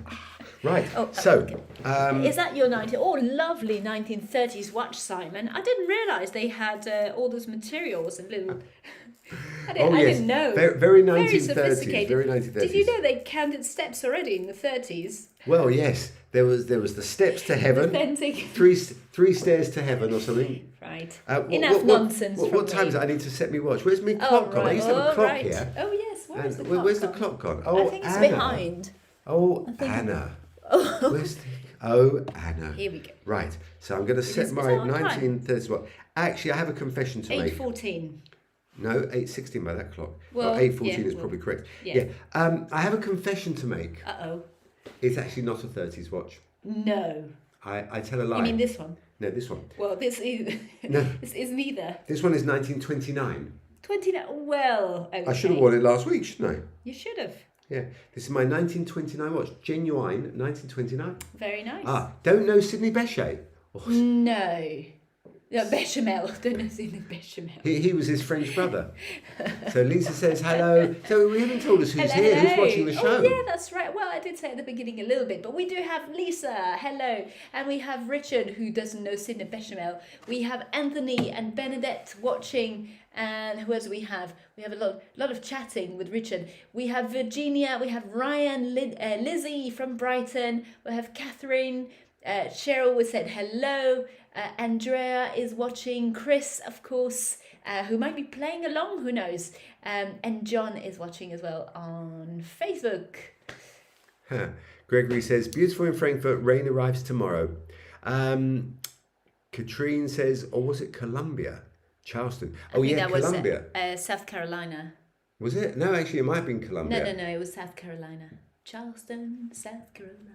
Right. Oh, so, okay. Is that your 19? Oh, lovely 1930s watch, Simon. I didn't realise they had all those materials and little. I didn't know. Very 1930s. sophisticated. Very 1930s. Did you know they counted steps already in the 30s? Well, yes. There was the steps to heaven. Authentic. Three stairs to heaven or something. Right. Enough nonsense. What from time me. is it? I need to set me watch. Where's my clock gone? I used to have a clock right. here. Oh yes. Where is the And clock? where's the gone? clock gone? Oh, I think it's Anna. behind. Oh, Anna. Where's Anna. Here we go. Right. So I'm going to set is my that on time? 1930s watch. Actually, I have a confession to make. 8:14. No, 8:16 by that clock. Well, 8:14 yeah, is well, probably correct. yeah. I have a confession to make. Oh. It's actually not a 30s watch. No. I tell a lie. You mean this one? No, this one. Well, this is. No. This isn't either. This one is 1929. 29. Well, okay. I should have worn it last week, shouldn't I? You should have. Yeah. This is my 1929 watch. Genuine 1929. Very nice. Don't know Sidney Bechet? Oh, No. No, bechamel. Don't know Sidney Bechamel. he was his French brother. So Lisa says hello. So we haven't told us who's Hello, here, who's hello. watching the show. Oh, yeah, that's right. Well, I did say at the beginning a little bit, but we do have Lisa. Hello. And we have Richard, who doesn't know Sidney Bechamel. We have Anthony and Bernadette watching. And who else do we have? We have a lot of chatting with Richard. We have Virginia. We have Ryan, Lizzie from Brighton. We have Catherine. Cheryl was said hello. Andrea is watching. Chris, of course, who might be playing along. Who knows? And John is watching as well on Facebook. Gregory says, beautiful in Frankfurt, rain arrives tomorrow. Katrine says, or was it Columbia? Charleston. Oh, I think yeah, that Columbia. Was South Carolina. Was it? No, actually, it might have been Columbia. No, it was South Carolina. Charleston, South Carolina.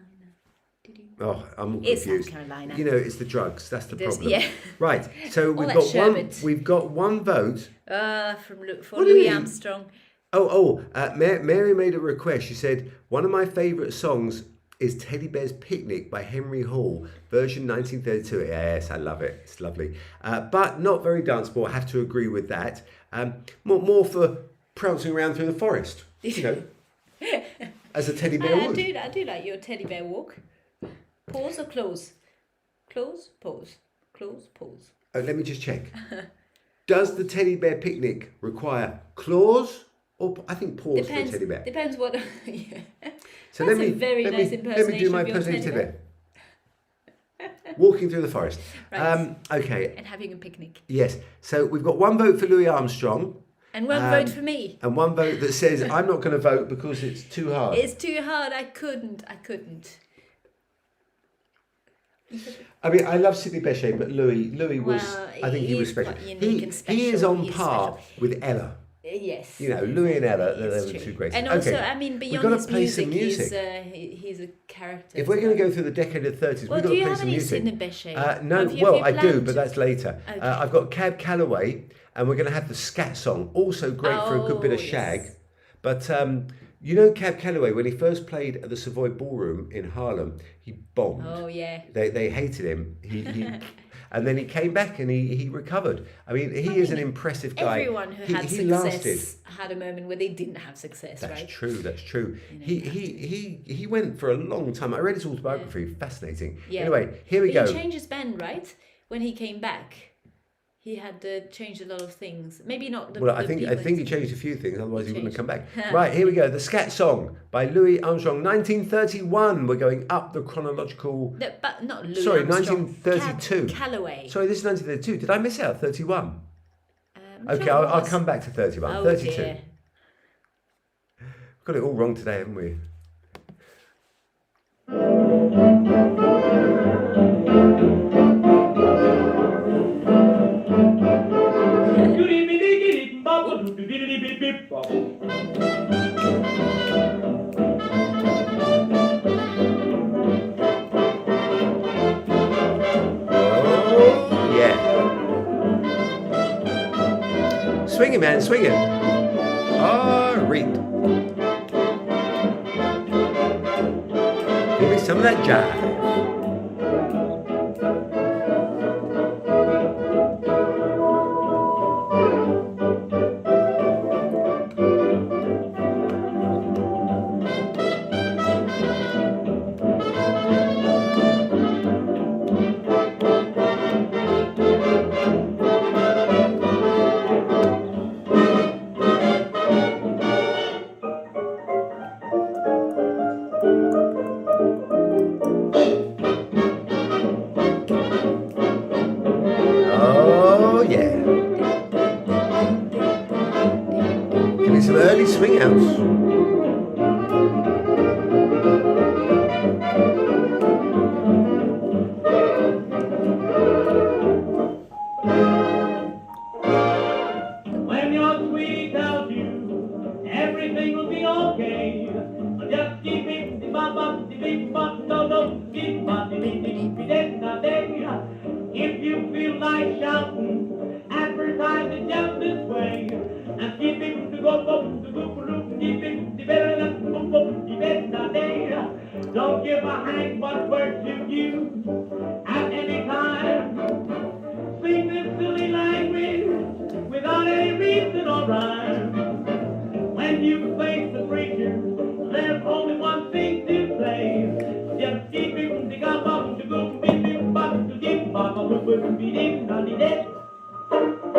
Oh, I'm all It's confused. South Carolina. You know, it's the drugs. That's the It is, problem. yeah. Right. So All that sherbet. we've got one vote. For What do you Louis mean? Armstrong. Mary made a request. She said, one of my favourite songs is Teddy Bear's Picnic by Henry Hall, version 1932. Yes, I love it. It's lovely. But not very danceable. I have to agree with that. More for prancing around through the forest, you know, as a teddy bear would. I do like your teddy bear walk. Pause or close? Close, pause. Close, pause. Let me just check. Does the teddy bear picnic require claws or I think pause for a teddy bear? Depends what. Yeah. So That's let me a very let nice me, let me impersonation do my of your impersonation teddy teddy bear. Walking through the forest. Right. Okay. And having a picnic. Yes. So we've got one vote for Louis Armstrong. And one vote for me. And one vote that says I'm not going to vote because it's too hard. It's too hard. I couldn't. I mean, I love Sidney Bechet, but Louis was, Well, I think he was he's special. quite unique and He is special. on He's par special. with Ella. Yes. You know, Louis and Ella, they It's were true. two great. And also, Okay. I mean, We've beyond got to his play some music, music. he's a character. If we're going to go through the decade of the 30s, Well, we've got do to you play have some any music. Sidney Bechet? No, Have you I do, planned? but that's later. Okay. I've got Cab Calloway, and we're going to have the scat song, also great for a good bit of Oh, yes. Shag. But you know Cab Calloway, when he first played at the Savoy Ballroom in Harlem, he bombed. Oh, yeah. They hated him. He and then he came back and he recovered. I mean, he is an impressive guy. Everyone who had he success lasted. had a moment where they didn't have success, That's right? true. That's true. You know, He went for a long time. I read his autobiography. Fascinating. Yeah. Anyway, here we But go. he changed his band, right? When he came back, he had changed a lot of things. Maybe not. Well, I the think people he changed a few things. Otherwise, he wouldn't have changed. come back. Right, here we go. The Scat Song by Louis Armstrong, 1931. We're going up the chronological. No, but not Louis Sorry, Armstrong. 1932. Calloway. Sorry, this is 1932. Did I miss out 31? I'm Okay, sure it I'll was. come back to 31. Oh 32. dear. Got it all wrong today, haven't we? Oh, yeah. Swing it, man, swing it. Ah, read. Give me some of that jive. Oh, yeah. Give me some early swing outs. When your sweetie tells you everything will be okay, just keep it, if you feel like shouting, advertise it just this way, and keep it to go, keep it the better than don't give a hang what words you use at any time. Sing this silly language without any reason or rhyme. When you face the preacher, there's only one thing to say. Just keep it from the gum up to go, beep, beep, bop, to give, bop, bop, bop, bop, beep, beep, bop, beep, beep.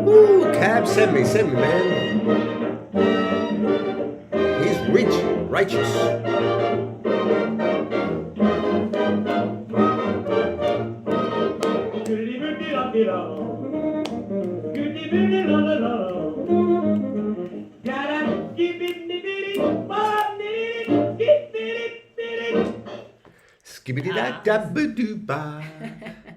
Ooh, Cab, send me, man. He's rich, righteous. Skibbity da da ba doo ba,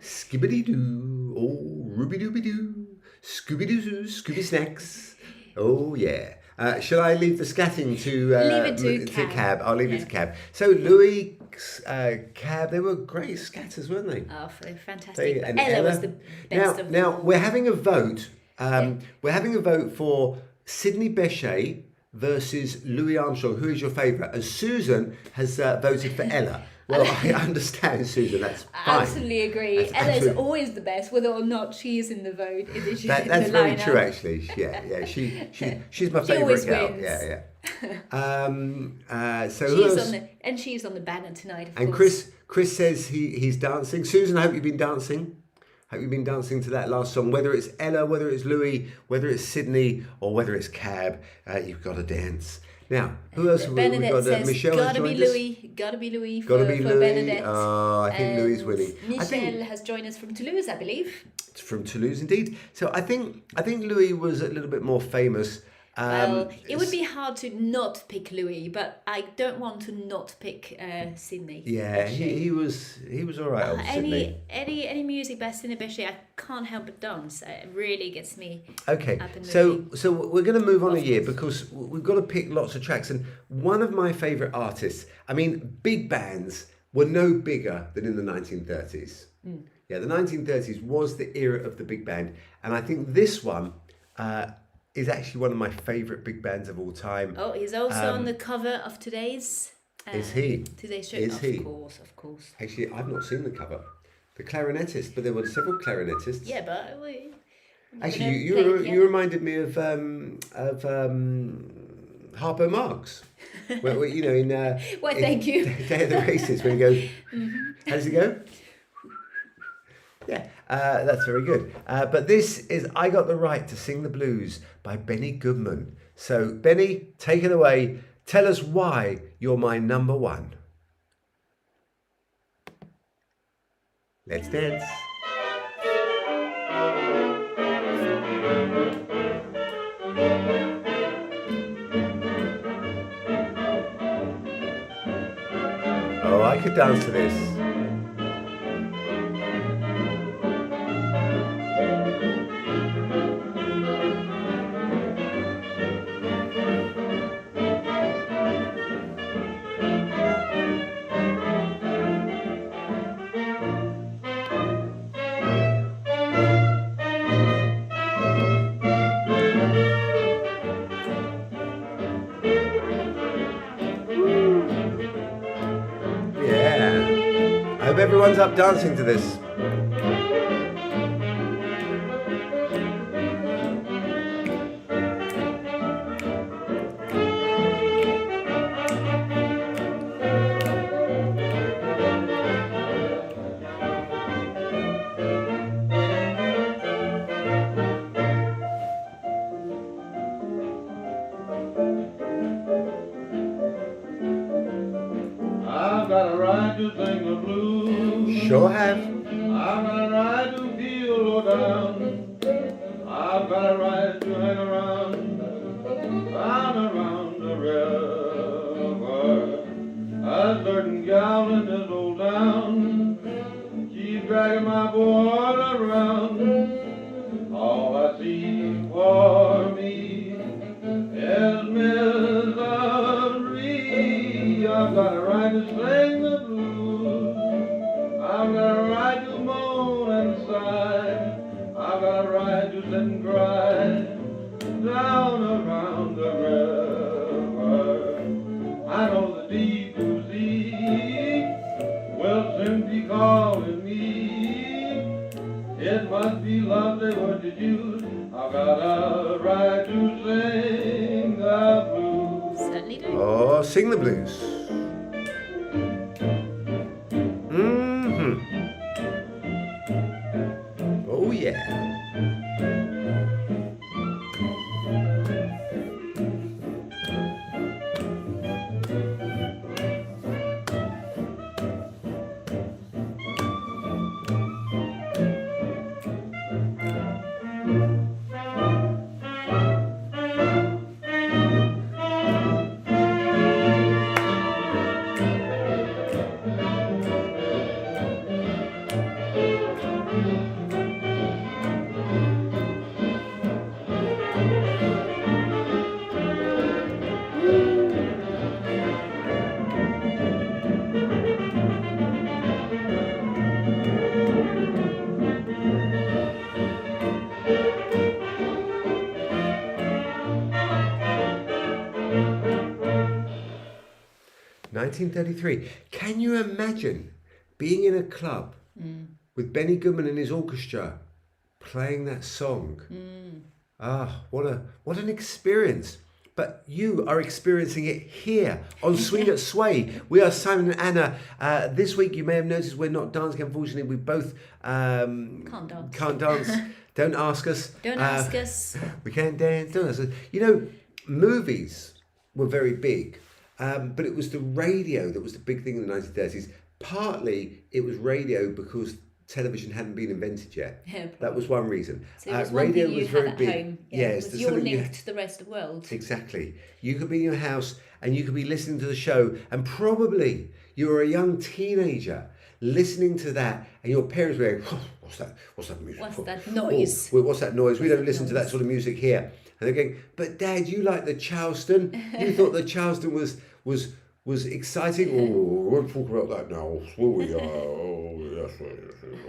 skibbity doo, oh ruby dooby doo, Scooby doo, Scooby snacks. Oh yeah. Shall I leave the scatting to Leave it to Cab? I'll leave it to Cab. So Louis, Cab, they were great scatters, weren't they? Oh, fantastic. And Ella was the best of them now all. we're having a vote. We're having a vote for Sidney Bechet versus Louis Armstrong. Who is your favourite? And Susan has voted for Ella. Well, I understand, Susan. That's fine. Absolutely agree. That's Ella is absolutely- always the best, whether or not she is in the vote. She's That's in the very lineup. true, actually. Yeah. She's my She favourite always girl. wins. Yeah. So who else? She's on the banner tonight, of And course. Chris says he's dancing. Susan, I hope you've been dancing. Hope you've been dancing to that last song. Whether it's Ella, whether it's Louis, whether it's Sydney, or whether it's Cab, you've got to dance. Now, who else have we Bernadette got? says, Michelle has gotta be joined us. Louis, gotta be Louis Gotta for be Louis. Bernadette. Oh, I think Louis is And winning. I Michelle think has joined us from Toulouse, I believe. it's from Toulouse, indeed. So I think Louis was a little bit more famous. Well, it would be hard to not pick Louis, but I don't want to not pick Sydney. Yeah, he was all right. On Sydney. Any music by Sydney Bechet, I can't help but dance. It really gets me Okay, up and so moving. we're going to move on a Of year course. because we've got to pick lots of tracks. And one of my favourite artists, I mean, big bands were no bigger than in the 1930s. Yeah, the 1930s was the era of the big band, and I think this one is actually one of my favourite big bands of all time. Oh, he's also on the cover of today's. Is he? Today's show. Is he? Of course. Actually, I've not seen the cover. The clarinetist, but there were several clarinetists. Yeah, but Actually, you reminded me of Harpo Marx. Well, you know, in Why, thank you. Day of the Races, when he goes, how does he go? Yeah, that's very good. But this is I Got the Right to Sing the Blues by Benny Goodman. So, Benny, take it away. Tell us why you're my number one. Let's dance. Oh, I could dance to this. Yeah. I hope everyone's up dancing to this. I've got a right to sing the blues. Sure have. I've got a right to feel low down. I've got a right to hang around the river. A certain gal in this old town, she's dragging my boy around. All I see for me is misery. I've got a right to sing the blues. I've got a right to moan and sigh. I've got a right to sit and cry down around the river. I know the deep blue sea will soon be calling me. It must be love they were to use. I've got a right to sing the blues. Certainly do. Oh, sing the blues. Oh, yeah. $1933. Can you imagine being in a club with Benny Goodman and his orchestra playing that song? Ah, what an experience. But you are experiencing it here on Swing at Sway. We are Simon and Anna. This week you may have noticed we're not dancing. Unfortunately, we both can't dance. Don't ask us. Don't ask us. We can't dance. Don't ask us. You know, movies were very big. But it was the radio that was the big thing in the 1930s. Partly it was radio because television hadn't been invented yet. Yeah, that was one reason. So it was radio one thing you was had very at big. home. Yeah, Yes, it was there's your something link to the rest of the world. Exactly. You could be in your house and you could be listening to the show, and probably you were a young teenager listening to that, and your parents were going, oh, what's that? What's that music? What's that noise? Oh, what's that noise? We don't listen to that sort of music here. And they're going, but Dad, you like the Charleston? You thought the Charleston was exciting. Oh, we won't talk about that now, will we? Oh, yes, we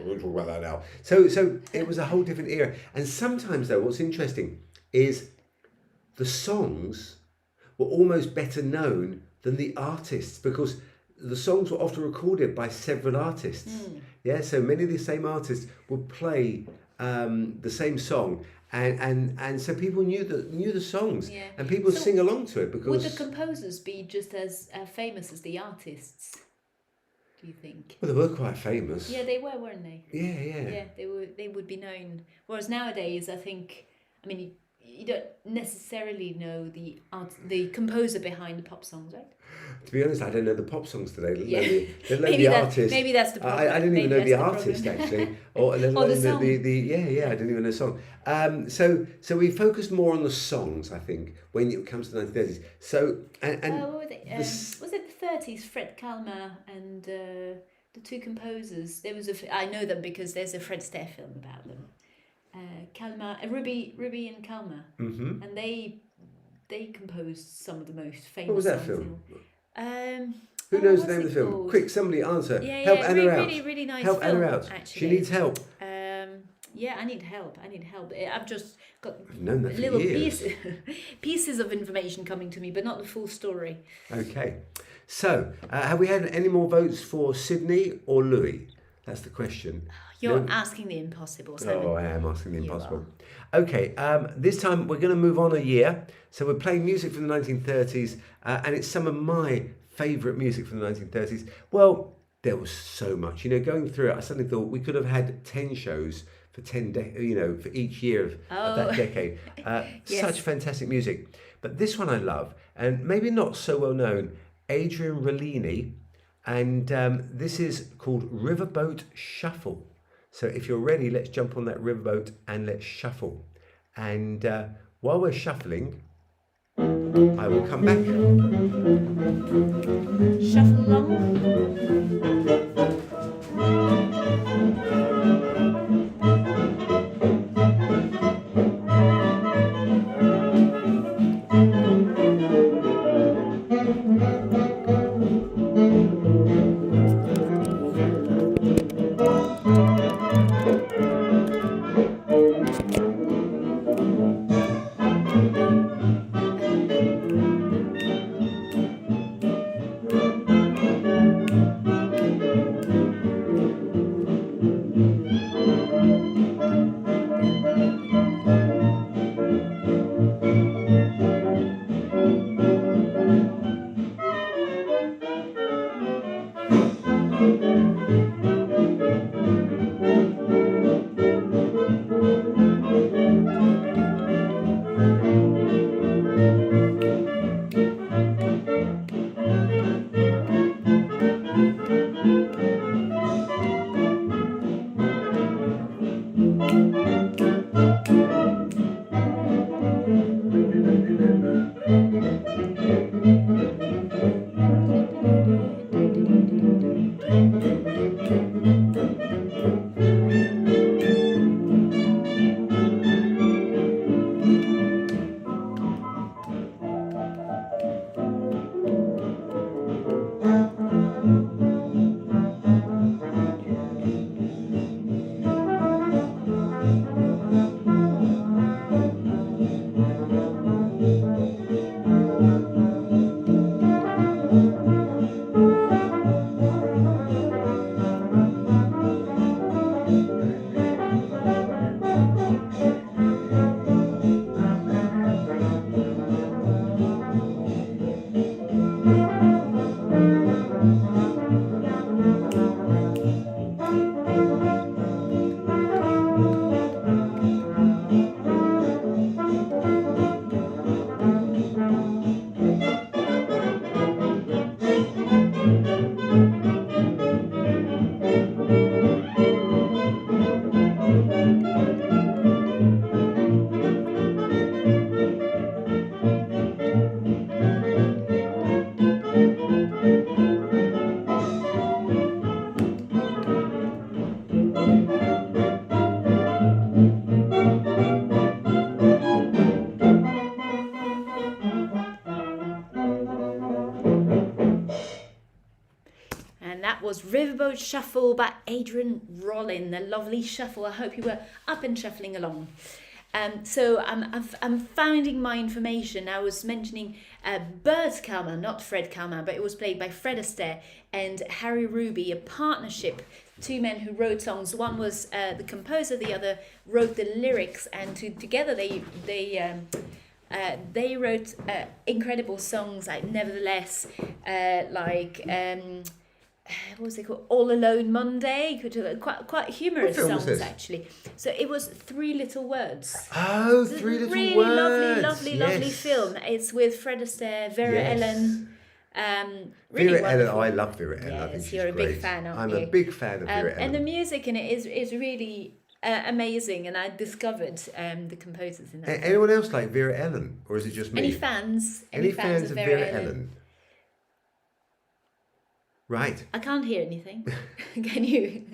won't talk about that now. So it was a whole different era. And sometimes, though, what's interesting is the songs were almost better known than the artists, because the songs were often recorded by several artists. Yeah, so many of the same artists would play the same song, and so people knew the songs, Yeah. and people So sing along to it Would because. the composers be just as famous as the artists? Do you think? Well, they were quite famous. Yeah, they were, weren't they? Yeah. Yeah, they were. They would be known. Whereas nowadays, I think, I mean, you don't necessarily know the composer behind the pop songs, right? To be honest, I don't know the pop songs today. Yeah. Let alone the artist. Maybe that's the problem. I didn't even Maybe know the that's artist problem. actually, or let Or the alone song. I didn't even know the song. So we focused more on the songs, I think, when it comes to the 1930s. So and What were they? Was it the 30s? Fred Kalmar and the two composers. There was I know them because there's a Fred Astaire film about them. Kalmar, Ruby and Kalmar, and they composed some of the most famous. what was that songs film? Who Who knows the name of the film? Quick, somebody answer. Yeah, Help yeah, Anna out. really nice Help film, Anna out. actually. She needs help. Yeah, I need help. I've just got I've known that for little years. pieces of information coming to me, but not the full story. Okay. So, have we had any more votes for Sydney or Louis? That's the question. You're No? asking the impossible, Simon. Oh, I am asking the You impossible. Okay, this time we're going to move on a year. So we're playing music from the 1930s, and it's some of my favourite music from the 1930s. Well, there was so much. You know, going through it, I suddenly thought we could have had 10 shows for for each year of that decade. Yes. Such fantastic music. But this one I love, and maybe not so well known, Adrian Rollini, and this is called Riverboat Shuffle. So if you're ready, let's jump on that riverboat and let's shuffle. And while we're shuffling, I will come back. Shuffle along. Was Riverboat Shuffle by Adrian Rollin, the lovely shuffle. I hope you were up and shuffling along. So I'm finding my information. I was mentioning Bert Kalman, not Fred Kalman, but it was played by Fred Astaire and Harry Ruby, a partnership. Two men who wrote songs. One was the composer, the other wrote the lyrics, and together they wrote incredible songs like Nevertheless, what was it called? All Alone Monday, quite humorous What film was songs this? actually. So it was Three Little Words. Oh, It's a Three Little really Words. lovely Yes. film. It's with Fred Astaire, Vera Yes. Ellen. Really Vera Ellen, wonderful. I love Vera Ellen. I think Yes, she's you're a great. big fan, aren't I'm you? a big fan of Vera And the Ellen. music in it is really amazing, and I discovered the composers in that. Anyone else like Vera Ellen, or is it just me? Any fans? Any fans of Vera Ellen? Right. I can't hear anything. Can you?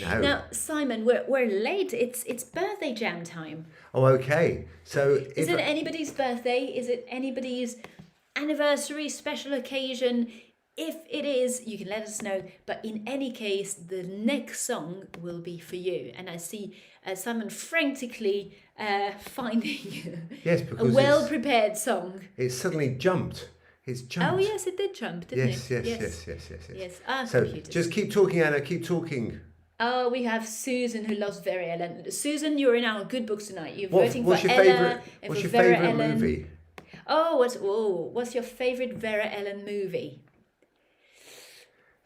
No. Now, Simon, we're late. It's birthday jam time. Oh, okay. So Is it anybody's birthday? Is it anybody's anniversary, special occasion? If it is, you can let us know. But in any case, the next song will be for you. And I see Simon frantically finding Yes, a because well-prepared song. it's suddenly jumped. It's jumped. Oh, yes, it did jump, didn't Yes, it? yes. Our So computers. just keep talking, Anna. Keep talking. Oh, we have Susan who loves Vera Ellen. Susan, you're in our good books tonight. You're voting What's for your Ella favorite? and What's for your Vera favorite Ellen. movie? What's your favorite Vera Ellen movie?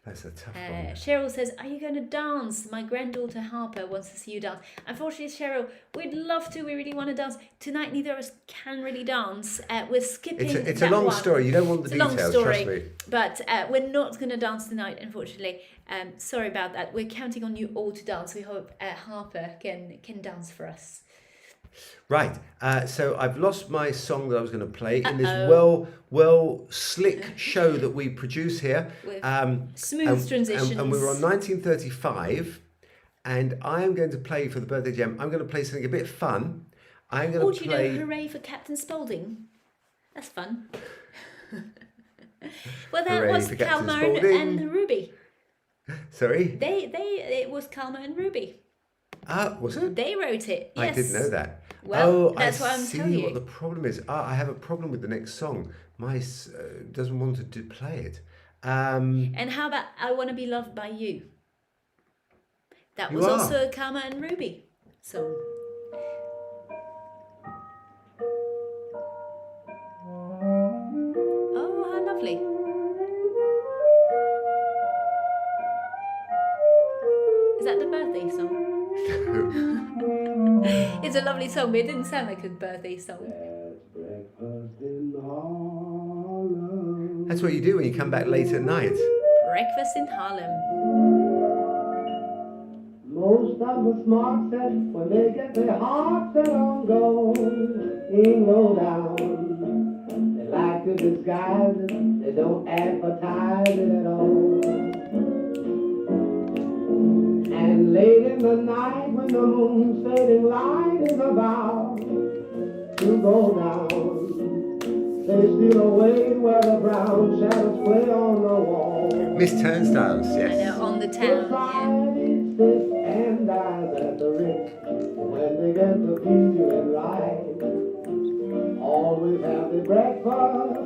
That's a tough one. Cheryl says, "Are you going to dance? My granddaughter Harper wants to see you dance." Unfortunately, Cheryl, we'd love to. We really want to dance tonight. Neither of us can really dance. We're skipping. It's that a long one. story. You don't want the It's a long details. story, Trust me. but we're not going to dance tonight, unfortunately. Sorry about that. We're counting on you all to dance. We hope Harper can dance for us. Right. So I've lost my song that I was going to play in this Uh-oh. well slick show that we produce here. With smooth transitions. And we were on 1935, and I am going to play for the birthday jam. I'm going to play something a bit fun. I'm going to Do you play. know Hooray for Captain Spaulding? That's fun. Well, that Hooray was for Captain Calma Spaulding. and Ruby. Sorry. It was Calma and Ruby. Was it? They wrote it. Yes. I didn't know that. Well, that's I what I'm see telling you. what the problem is. I have a problem with the next song. My doesn't want to play it. And how about I Want to Be Loved by You? That You was are. also a Calma and Ruby song. Oh, how lovely. Is that the birthday song? It's a lovely song, but it didn't sound like a birthday song. That's what you do when you come back late at night. Breakfast in Harlem. Most of the smart set, when they get their heart set on going low down, they like to disguise it, they don't advertise it at all. And late in the night, when the moon's fading light is about to go down, they steal away where the brown shadows play on the wall. Miss Turnstiles, I yes. know, on the town. Society sits and dies at the rich when they get the feeling right. Always have the breakfast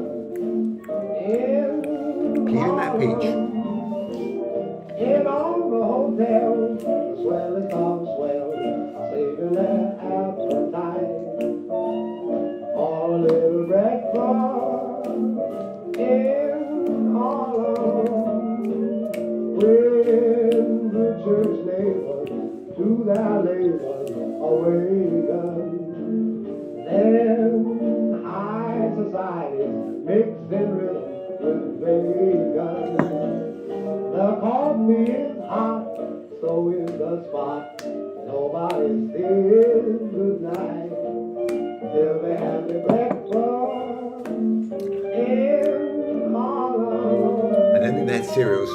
in Peeling that peach. in all the hotels, the swellest of swell are saving their appetite. All a little breakfast in Harlem. When the church neighbors to their labors awaken, then high society mixed in rhythm with bacon. The coffee is hot, so is the spot. Nobody says goodnight till they have their breakfast in Harlem. I don't think they had cereals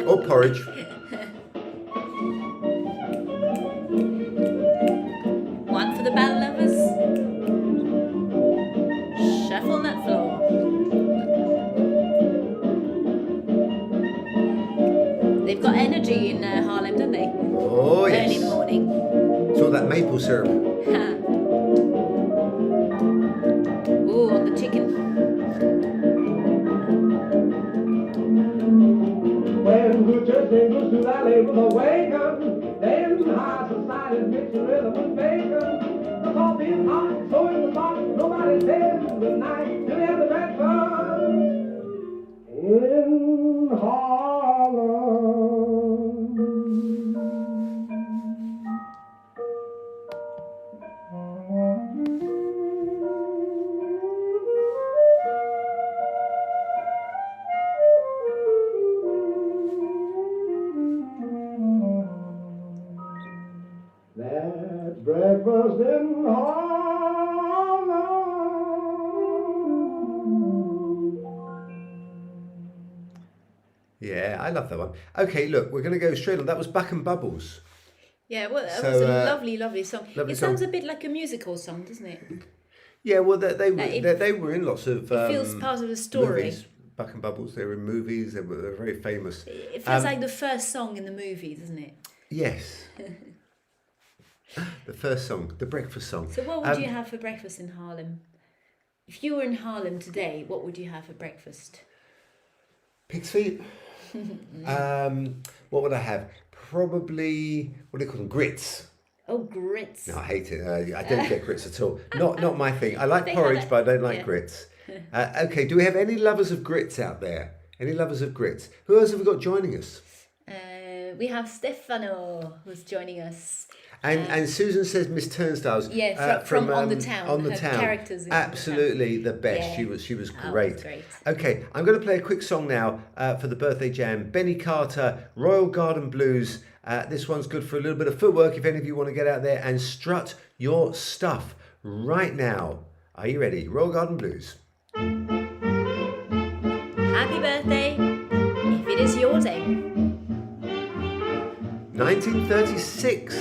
or porridge. One for the ballad lovers. Shuffle that floor. They've got energy in Harlem, don't they? Oh, Early in the yes. morning. It's all that maple syrup. Ha. Them good church angels to that label awaken. Them high society mixing rhythm with bacon. The coffee is hot, so is the pot. Nobody says good night till they have the breakfast in Harlem. That's breakfast in Harlem. Yeah, I love that one. Okay, look, we're going to go straight on. That was Buck and Bubbles. Yeah, well, that So, was a lovely, lovely song. lovely It sounds song. a bit like a musical song, doesn't it? Yeah, well, it- they were in lots of It feels part of the story. movies. Buck and Bubbles, they were in movies. They were very famous. It feels like the first song in the movie, doesn't it? Yes. The first song, the breakfast song. So what would you have for breakfast in Harlem? If you were in Harlem today, what would you have for breakfast? Pig's feet. What would I have? Probably, what do they call them? Grits. Oh, grits. No, I hate it. I don't get grits at all. Not my thing. I like They porridge, have it- but I don't like yeah. grits. Okay, do we have any lovers of grits out there? Any lovers of grits? Who else have we got joining us? We have Stefano who's joining us. And Susan says Miss Turnstiles. Yeah, from On the Town. On the Her Town. characters in On the Town. Absolutely the best. Yeah. She was Oh, great. great. Okay, I'm going to play a quick song now for the birthday jam. Benny Carter, Royal Garden Blues. This one's good for a little bit of footwork if any of you want to get out there and strut your stuff right now. Are you ready? Royal Garden Blues. Happy birthday, if it is your day. 1936.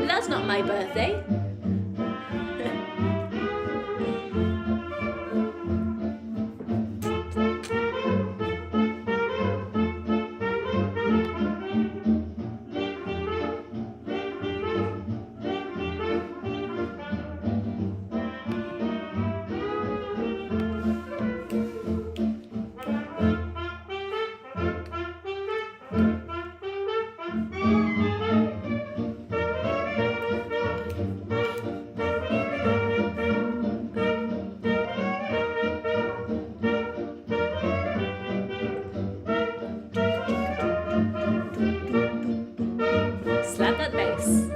That's not my birthday. Slap that bass.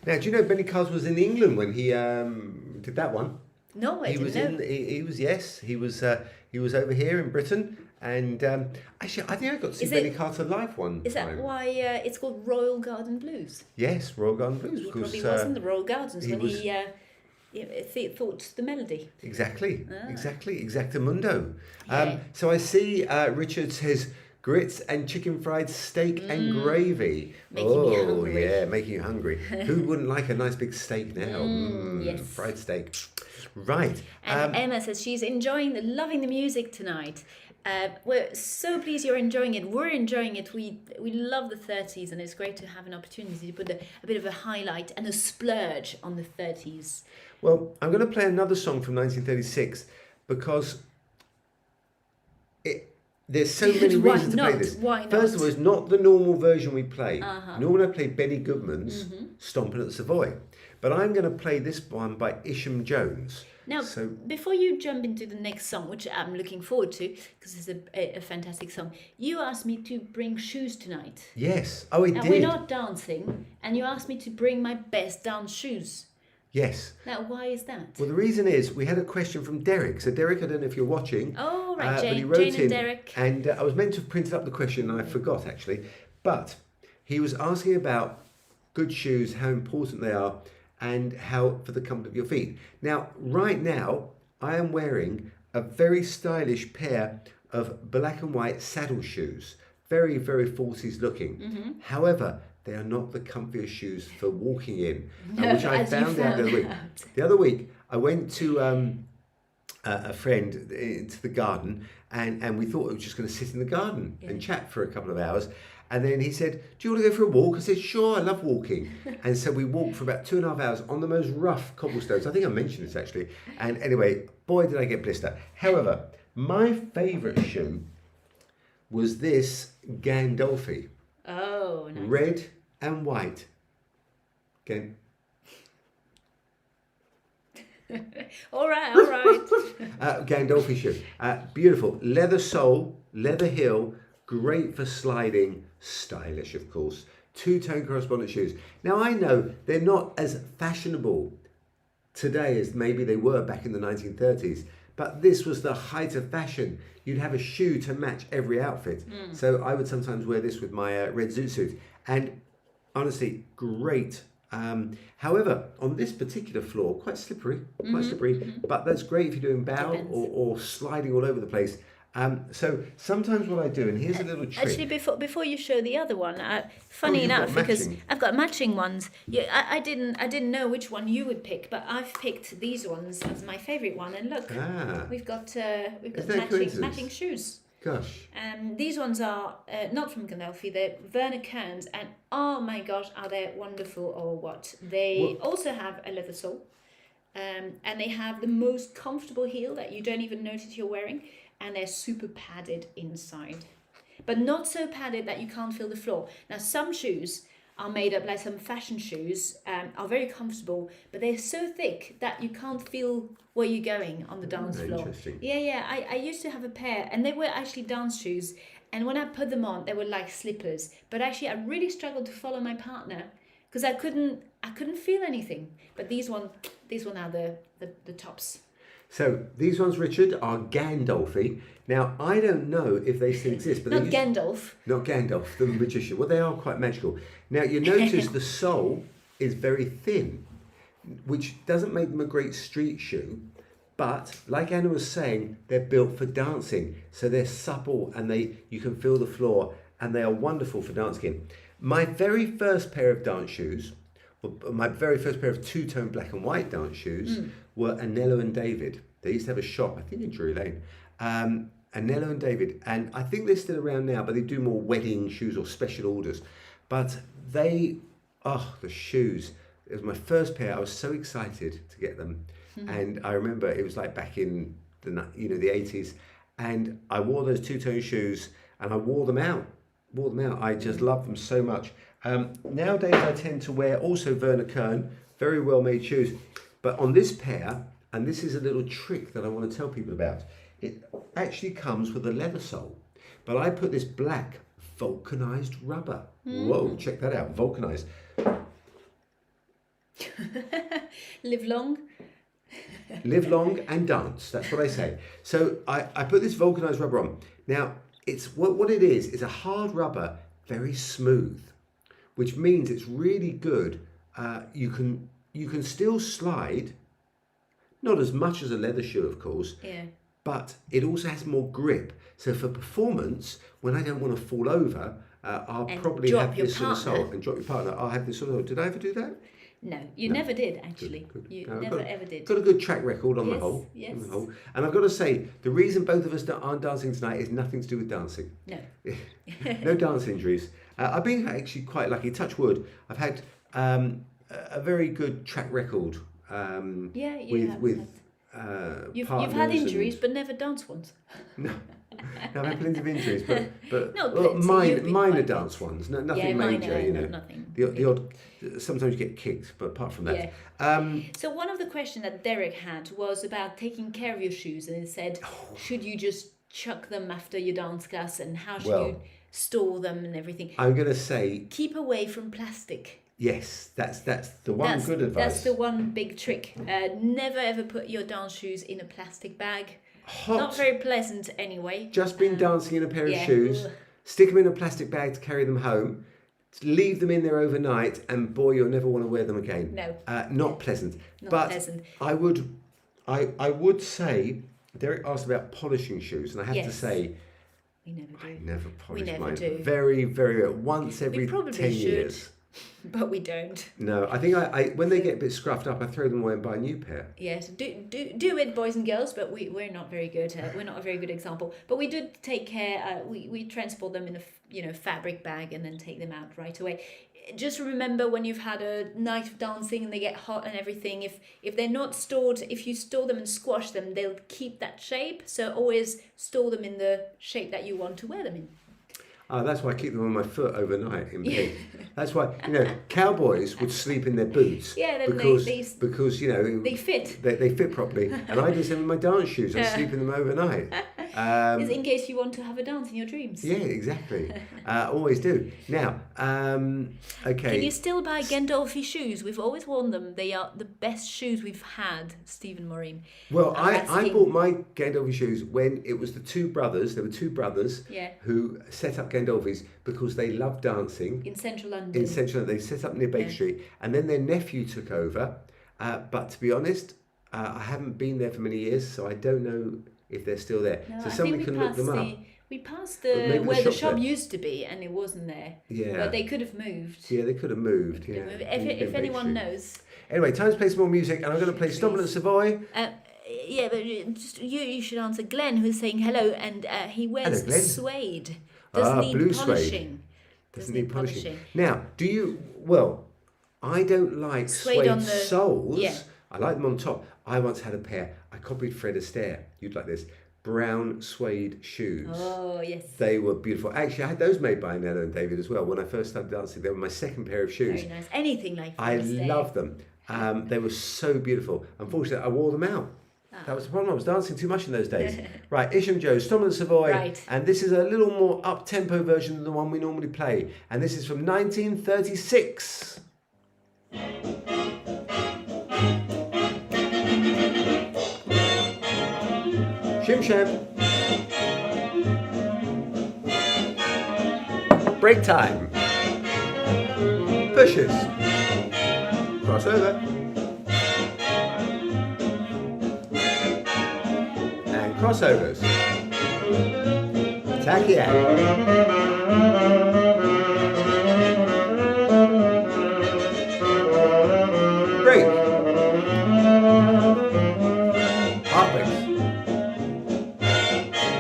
Now, do you know Benny Carter was in England when he did that one? No, I He didn't was know. He was yes. He was over here in Britain, and actually, I think I got to see Is Benny it- Carter live one Is time. that why it's called Royal Garden Blues? Yes, Royal Garden Blues. He Of course, probably was in the Royal Gardens he when was- he thought the melody. exactly, Ah. exactly, exactamundo. Yeah. So I see Richard says grits and chicken fried steak and gravy. Making me hungry. Yeah, making you hungry. Who wouldn't like a nice big steak now? yes. Fried steak. Right. And Emma says she's loving the music tonight. We're so pleased you're enjoying it. We're enjoying it. We love the 30s, and it's great to have an opportunity to put a bit of a highlight and a splurge on the 30s. Well, I'm going to play another song from 1936 because there's so many Why reasons to play not? this. Why First of not? all, it's not the normal version we play. Uh-huh. Normally I play Benny Goodman's Stomping at the Savoy. But I'm going to play this one by Isham Jones. Now, So, before you jump into the next song, which I'm looking forward to, because it's a fantastic song, you asked me to bring shoes tonight. yes. Oh, I Now, did. we're not dancing, and you asked me to bring my best dance shoes. Yes. Now, why is that? Well, the reason is we had a question from Derek. So, Derek, I don't know if you're watching. Oh, right, but he Jane, wrote Jane in, and Derek. And I was meant to have printed up the question, and I forgot actually. But he was asking about good shoes, how important they are, and how for the comfort of your feet. Now, right now, I am wearing a very stylish pair of black and white saddle shoes. Very, very 40s looking. However, they are not the comfiest shoes for walking in, No, which I as you found out the other week. out. The other week, I went to a friend into the garden, and we thought we were just going to sit in the garden and chat for a couple of hours. And then he said, do you want to go for a walk? I said, sure, I love walking. And so we walked for about 2.5 hours on the most rough cobblestones. I think I mentioned this actually. And anyway, boy, did I get blister. However, my favourite shoe was this Gandolfi, Oh, nice. red and white. Again, All right. Gandolfi shoe. Beautiful. Leather sole, leather heel, great for sliding, stylish, of course. Two-tone correspondent shoes. Now, I know they're not as fashionable today as maybe they were back in the 1930s, but this was the height of fashion. You'd have a shoe to match every outfit. So I would sometimes wear this with my red zoot suit. And honestly, great. However, on this particular floor, quite slippery, but that's great if you're doing bow Depends. or sliding all over the place. So sometimes what I do, and here's a little trick. Actually, before you show the other one, funny you've got enough, because matching. I've got matching ones. Yeah, I didn't know which one you would pick, but I've picked these ones as my favourite one. And look, we've got Isn't that a coincidence? matching shoes. Gosh. These ones are not from Gandolfi, they're Werner Kern's, and oh my gosh, are they wonderful or what? They also have a leather sole, and they have the most comfortable heel that you don't even notice you're wearing, and they're super padded inside, but not so padded that you can't feel the floor. Now, some shoes are made up, like some fashion shoes, are very comfortable, but they're so thick that you can't feel where you're going on the dance floor. Interesting. Yeah. I used to have a pair, and they were actually dance shoes. And when I put them on, they were like slippers. But actually, I really struggled to follow my partner because I couldn't feel anything. But these one are the tops. So these ones, Richard, are Gandolfi. Now, I don't know if they still exist, but Not they Gandalf. Not Gandalf, the magician. Well, they are quite magical. Now, you notice the sole is very thin, which doesn't make them a great street shoe. But like Anna was saying, they're built for dancing. So they're supple and you can feel the floor, and they are wonderful for dancing. My very first pair of dance shoes, my very first pair of two-tone black and white dance shoes were Anello and David. They used to have a shop, I think in Drury Lane. Anello and David, and I think they're still around now, but they do more wedding shoes or special orders. But the shoes, it was my first pair. I was so excited to get them. And I remember it was like back in the 80s, and I wore those two-tone shoes and I wore them out. I just love them so much. Nowadays I tend to wear also Werner Kern, very well made shoes. But on this pair, and this is a little trick that I want to tell people about, it actually comes with a leather sole. But I put this black vulcanized rubber. Whoa, check that out, vulcanized. Live long. Live long and dance. That's what I say. So I put this vulcanized rubber on. Now, it's what it is. It's a hard rubber, very smooth, which means it's really good. You can still slide, not as much as a leather shoe, of course. Yeah. But it also has more grip. So for performance, when I don't want to fall over, I'll probably have this sort of sole and drop your partner. I'll have this sort of. Did I ever do that? No, you never did actually. Good. You No, never ever did. Got a good track record on the whole. Yes. On the whole. And I've got to say, the reason both of us aren't dancing tonight is nothing to do with dancing. No. No dance injuries. I've been actually quite lucky. Touch wood. I've had a very good track record. Yeah, you've had injuries, but never danced once. No. No, I've had plenty of injuries, but No, well, plenty. minor dance ones, nothing major, you know. Nothing. The odd, sometimes you get kicked, but apart from that, So one of the questions that Derek had was about taking care of your shoes, and it said, should you just chuck them after your dance class, and how should you store them and everything? I'm going to say keep away from plastic. Yes, that's the one good advice. That's the one big trick. Never ever put your dance shoes in a plastic bag. Hot. Not very pleasant anyway. Just been dancing in a pair of shoes. Stick them in a plastic bag to carry them home. Leave them in there overnight, and boy, you'll never want to wear them again. No. Not pleasant. Not pleasant. I would say, Derek asked about polishing shoes, and I have to say, we never do. I never polish never mine. do. Very, very once every 10 should. years. But we don't. No, I think I when they get a bit scruffed up, I throw them away and buy a new pair. Yes, do it, boys and girls. But we're not very good. We're not a very good example. But we do take care. We transport them in a fabric bag and then take them out right away. Just remember, when you've had a night of dancing and they get hot and everything, if they're not stored, if you store them and squash them, they'll keep that shape. So always store them in the shape that you want to wear them in. That's why I keep them on my foot overnight in bed. That's why, cowboys would sleep in their boots. Yeah, then because they fit. They fit properly. And I do the same with my dance shoes. I sleep in them overnight. It's in case you want to have a dance in your dreams. Yeah, exactly. Always do. Now, okay. Can you still buy Gandolfi shoes? We've always worn them. They are the best shoes we've had, Stephen Maureen. Well, I bought my Gandolfi shoes when it was the two brothers. There were two brothers who set up Gandolfis because they loved dancing. In central London. They set up near Baker Street. And then their nephew took over. But to be honest, I haven't been there for many years, so I don't know if they're still there. No, so somebody can look them up. We passed where the shop used to be, and it wasn't there. Yeah. But they could have moved. Yeah, they could have moved. Yeah. If anyone knows. Anyway, time to play some more music, and I'm going to play Stroll and Savoy. Yeah, but just you should answer Glenn, who's saying hello, and he wears suede. Doesn't need blue polishing. Suede. Doesn't need polishing. Now, do you? Well, I don't like suede on the soles. Yeah. I like them on top. I once had a pair. I copied Fred Astaire. You'd like this. Brown suede shoes. Oh, yes. They were beautiful. Actually, I had those made by Nella and David as well. When I first started dancing, they were my second pair of shoes. Very nice. Anything like I Fred Astaire. love them. They were so beautiful. Unfortunately, I wore them out. That was the problem. I was dancing too much in those days. Right, Isham Joe, Stroll and Savoy. Right. And this is a little more up-tempo version than the one we normally play. And this is from 1936. Shim Sham. Break time. Pushes. Crossover. And crossovers. Tacky out. Break. Half breaks.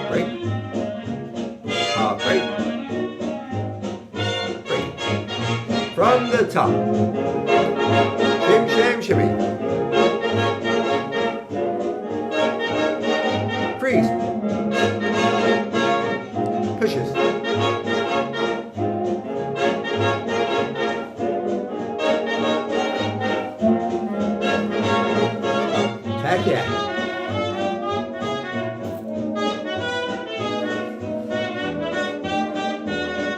Break. Half break. Break. From the top. Shim sham shimmy. Freeze. Pushes. Tack yeah.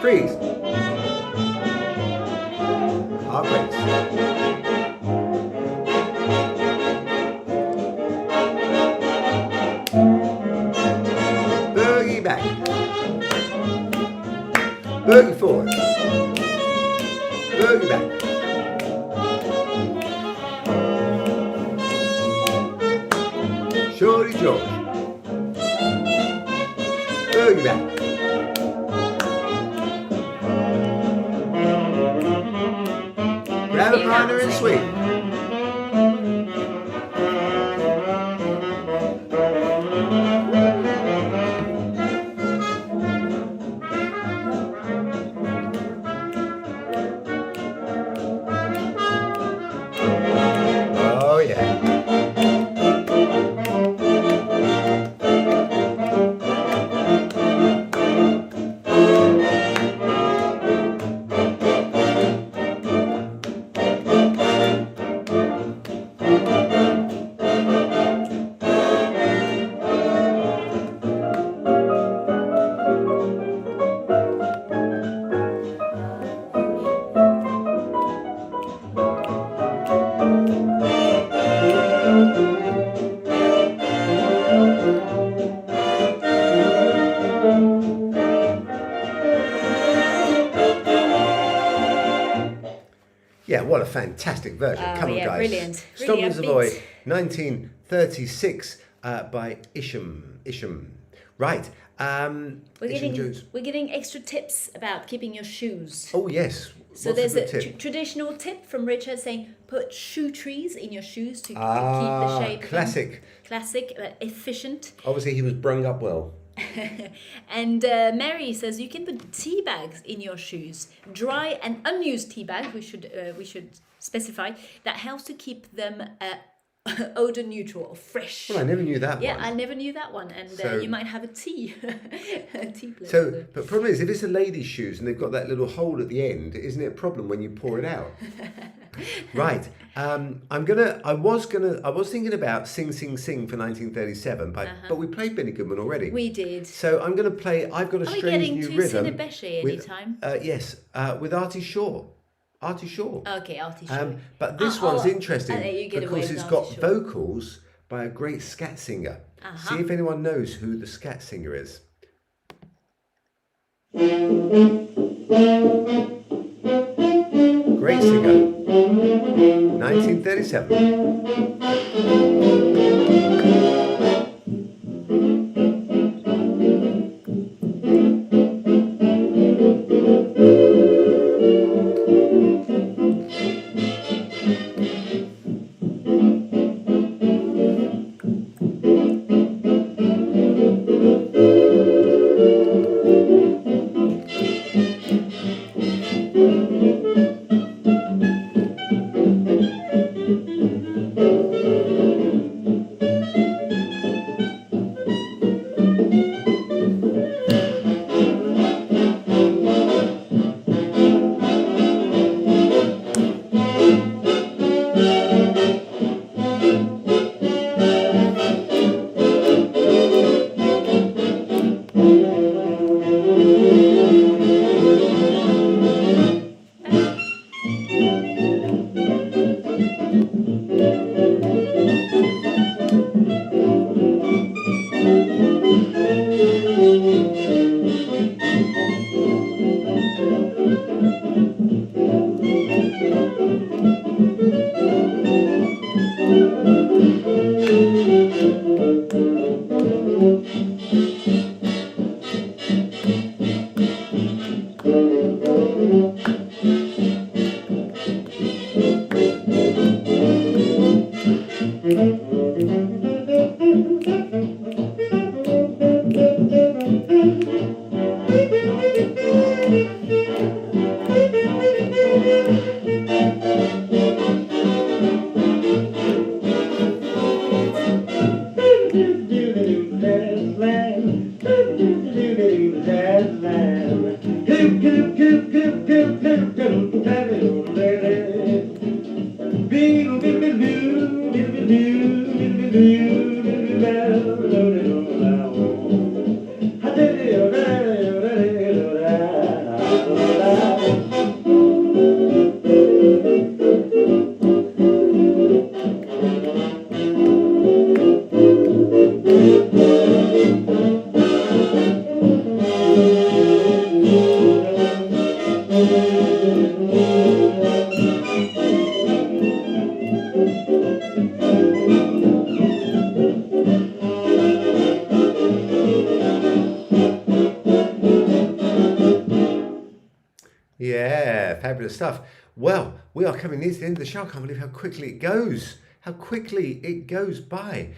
Freeze. Half breaks. Boogie forward. Boogie back. Shorty George. Boogie back. Grab a partner and swing. Oh yeah. Yeah, what a fantastic version. Oh, Come on, yeah, guys. brilliant. Really Stockman's the Boy, upbeat. 1936 by Isham. Right. Isham Jones. We're getting extra tips about keeping your shoes. Oh, yes. So What's there's a a good tip? traditional tip from Richard saying put shoe trees in your shoes to keep the Ah, shape. classic. Classic, but efficient. Obviously, he was brung up well. And Mary says you can put tea bags in your shoes, dry and unused tea bags. We should specify that helps to keep them odor neutral or fresh. Well, I never knew that Yeah, one. I never knew that one, and So- you might have a tea, a tea place. So, but problem is, if it's a lady's shoes and they've got that little hole at the end, isn't it a problem when you pour it out? Right. I was thinking about Sing Sing Sing for 1937, but we played Benny Goodman already. We did. So I'm going to play. I've got a Are we strange getting new to rhythm. Cinebeshe with- anytime? Yes, with Artie Shaw. Artie Shaw. Okay, Artie Shaw. But this I'll one's let interesting you get away because with it's Artie got Shaw. vocals by a great scat singer. Uh-huh. See if anyone knows who the scat singer is. Great singer. 1937. Beep, beep, beep, beep, beep, beep, beep. Fabulous stuff. Well, we are coming near to the end of the show. I can't believe how quickly it goes. How quickly it goes by.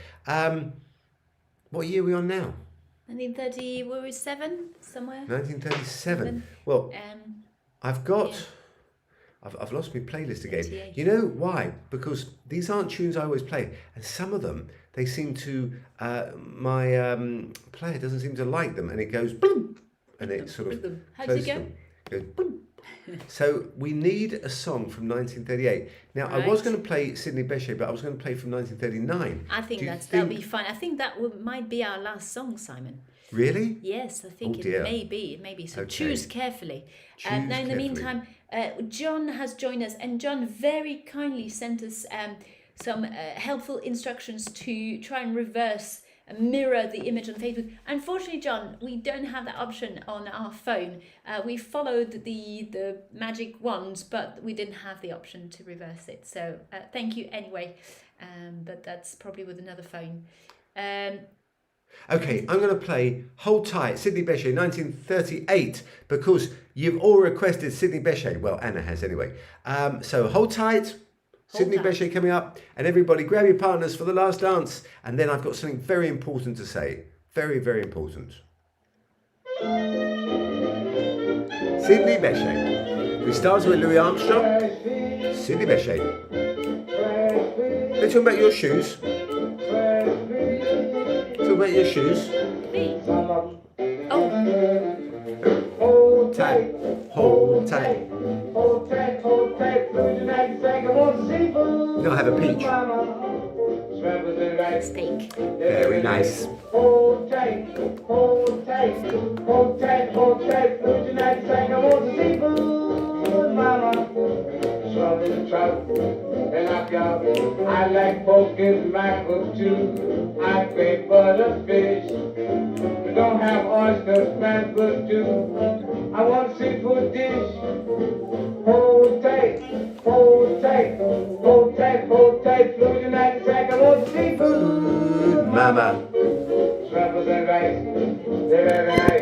What year are we on now? 1930, were we 7 somewhere? 1937. Well, I've got... Yeah. I've lost my playlist again. 38. You know why? Because these aren't tunes I always play, and some of them they seem to my player doesn't seem to like them, and it goes boom, and it sort of How does it closes go? them. It goes boom. So we need a song from 1938. Now I was Right. going to play Sidney Bechet, but I was going to play from 1939. I think Do you that'll be fun. I think that might be our last song, Simon. Really? Yes, I think Oh, dear. it may be. It may be. So Okay. choose carefully. Choose Now, in the carefully. meantime, John has joined us, and John very kindly sent us some helpful instructions to try and reverse and mirror the image on Facebook. Unfortunately, John, we don't have that option on our phone. We followed the magic wands, but we didn't have the option to reverse it. So thank you anyway. But that's probably with another phone. Okay, I'm going to play Hold Tight, Sidney Bechet, 1938, because you've all requested Sidney Bechet. Well, Anna has anyway. So Hold Tight, Sidney Tight. Bechet coming up, and everybody grab your partners for the last dance. And then I've got something very important to say. Very, very important. Sidney Bechet. We started with Louis Armstrong. Sidney Bechet. Let's talk about your shoes. Talk about your shoes. Me? Oh, Hold tight, hold tight. Hold tight, fluid United States. I want seafood. No, have a peach. steak. Very nice. Hold tight, hold tight, hold tight, hold tight. Fluid United States. I want the seafood, mama. Trouble, trouble, and I got. I like pork and mackerel too. I crave butterfish. We don't have oysters, scrambled too. I want seafood dish. Hold tight, hold tight, hold tight, hold tight. Fluid United States. I want seafood, Mama. Truffles and rice, they're very nice.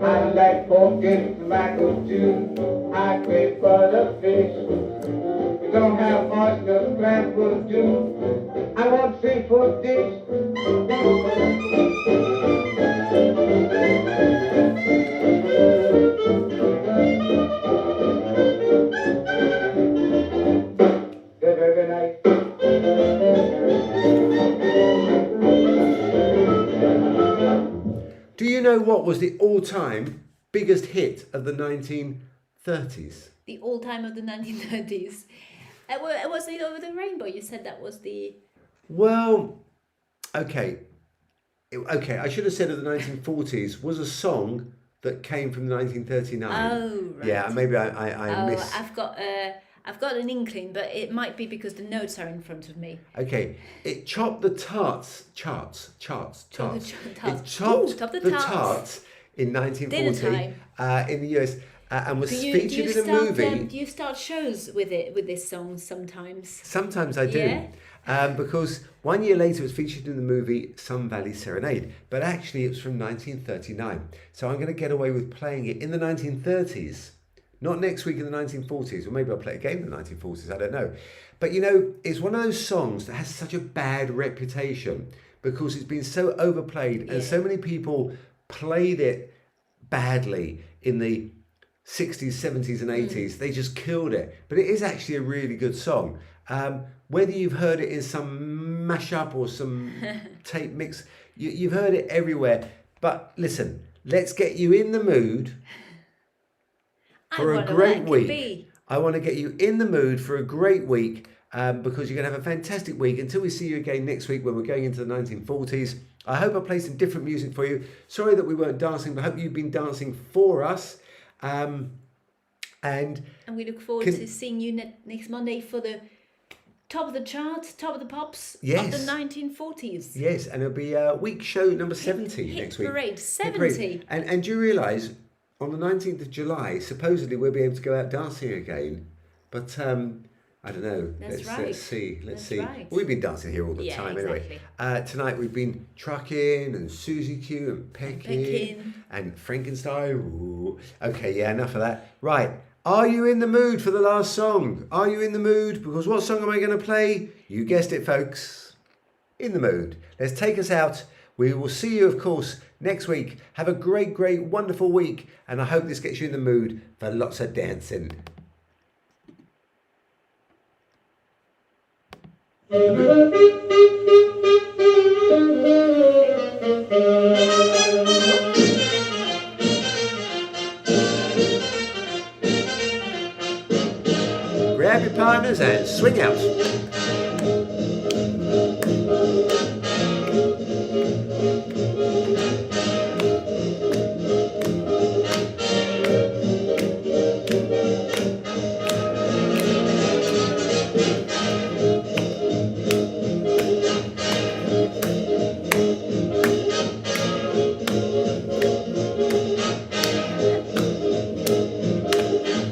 I like pork and tobacco too. I crave butterfish. We don't have oysters, scrambled too. I want seafood dish. They're very nice. Do you know what was the all-time biggest hit of the 1930s? The all-time of the 1930s. Was it Over the Rainbow? You said that was the... Well, okay. Okay, I should have said of the 1940s was a song that came from 1939. Oh, right. Yeah, maybe I Oh, miss. I've got an inkling, but it might be because the notes are in front of me. Okay, it chopped the charts. Oh, the tarts. It chopped Ooh, top the the tarts. tarts in 1940 in the US and was Do you featured in a start, movie. do you start shows with this song sometimes? Sometimes I do. Yeah? Because 1 year later it was featured in the movie Sun Valley Serenade, but actually it was from 1939. So I'm going to get away with playing it in the 1930s, not next week in the 1940s, or maybe I'll play a game in the 1940s, I don't know. But you know, it's one of those songs that has such a bad reputation because it's been so overplayed and so many people played it badly in the 60s, 70s and 80s. They just killed it. But it is actually a really good song. Whether you've heard it in some mashup or some tape mix, you've heard it everywhere. But listen, let's get you in the mood for a great week. I want to get you in the mood for a great week because you're going to have a fantastic week until we see you again next week when we're going into the 1940s. I hope I played some different music for you. Sorry that we weren't dancing, but I hope you've been dancing for us. And we look forward to seeing you next Monday for the top of the charts, top of the pops of the 1940s. Yes, and it'll be week show number 70 next week. Parade 70. And do you realise on the 19th of July, supposedly we'll be able to go out dancing again, but I don't know. Let's see. Right. We've been dancing here all the time anyway. Tonight we've been trucking and Susie Q and Peckin and Frankenstein. Ooh. Okay, enough of that. Right. Are you in the mood for the last song? Are you in the mood? Because what song am I going to play? You guessed it, folks. In the mood. Let's take us out. We will see you, of course, next week. Have a great, great, wonderful week. And I hope this gets you in the mood for lots of dancing. Grab your partners and swing out.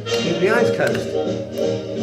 Keep the eyes closed.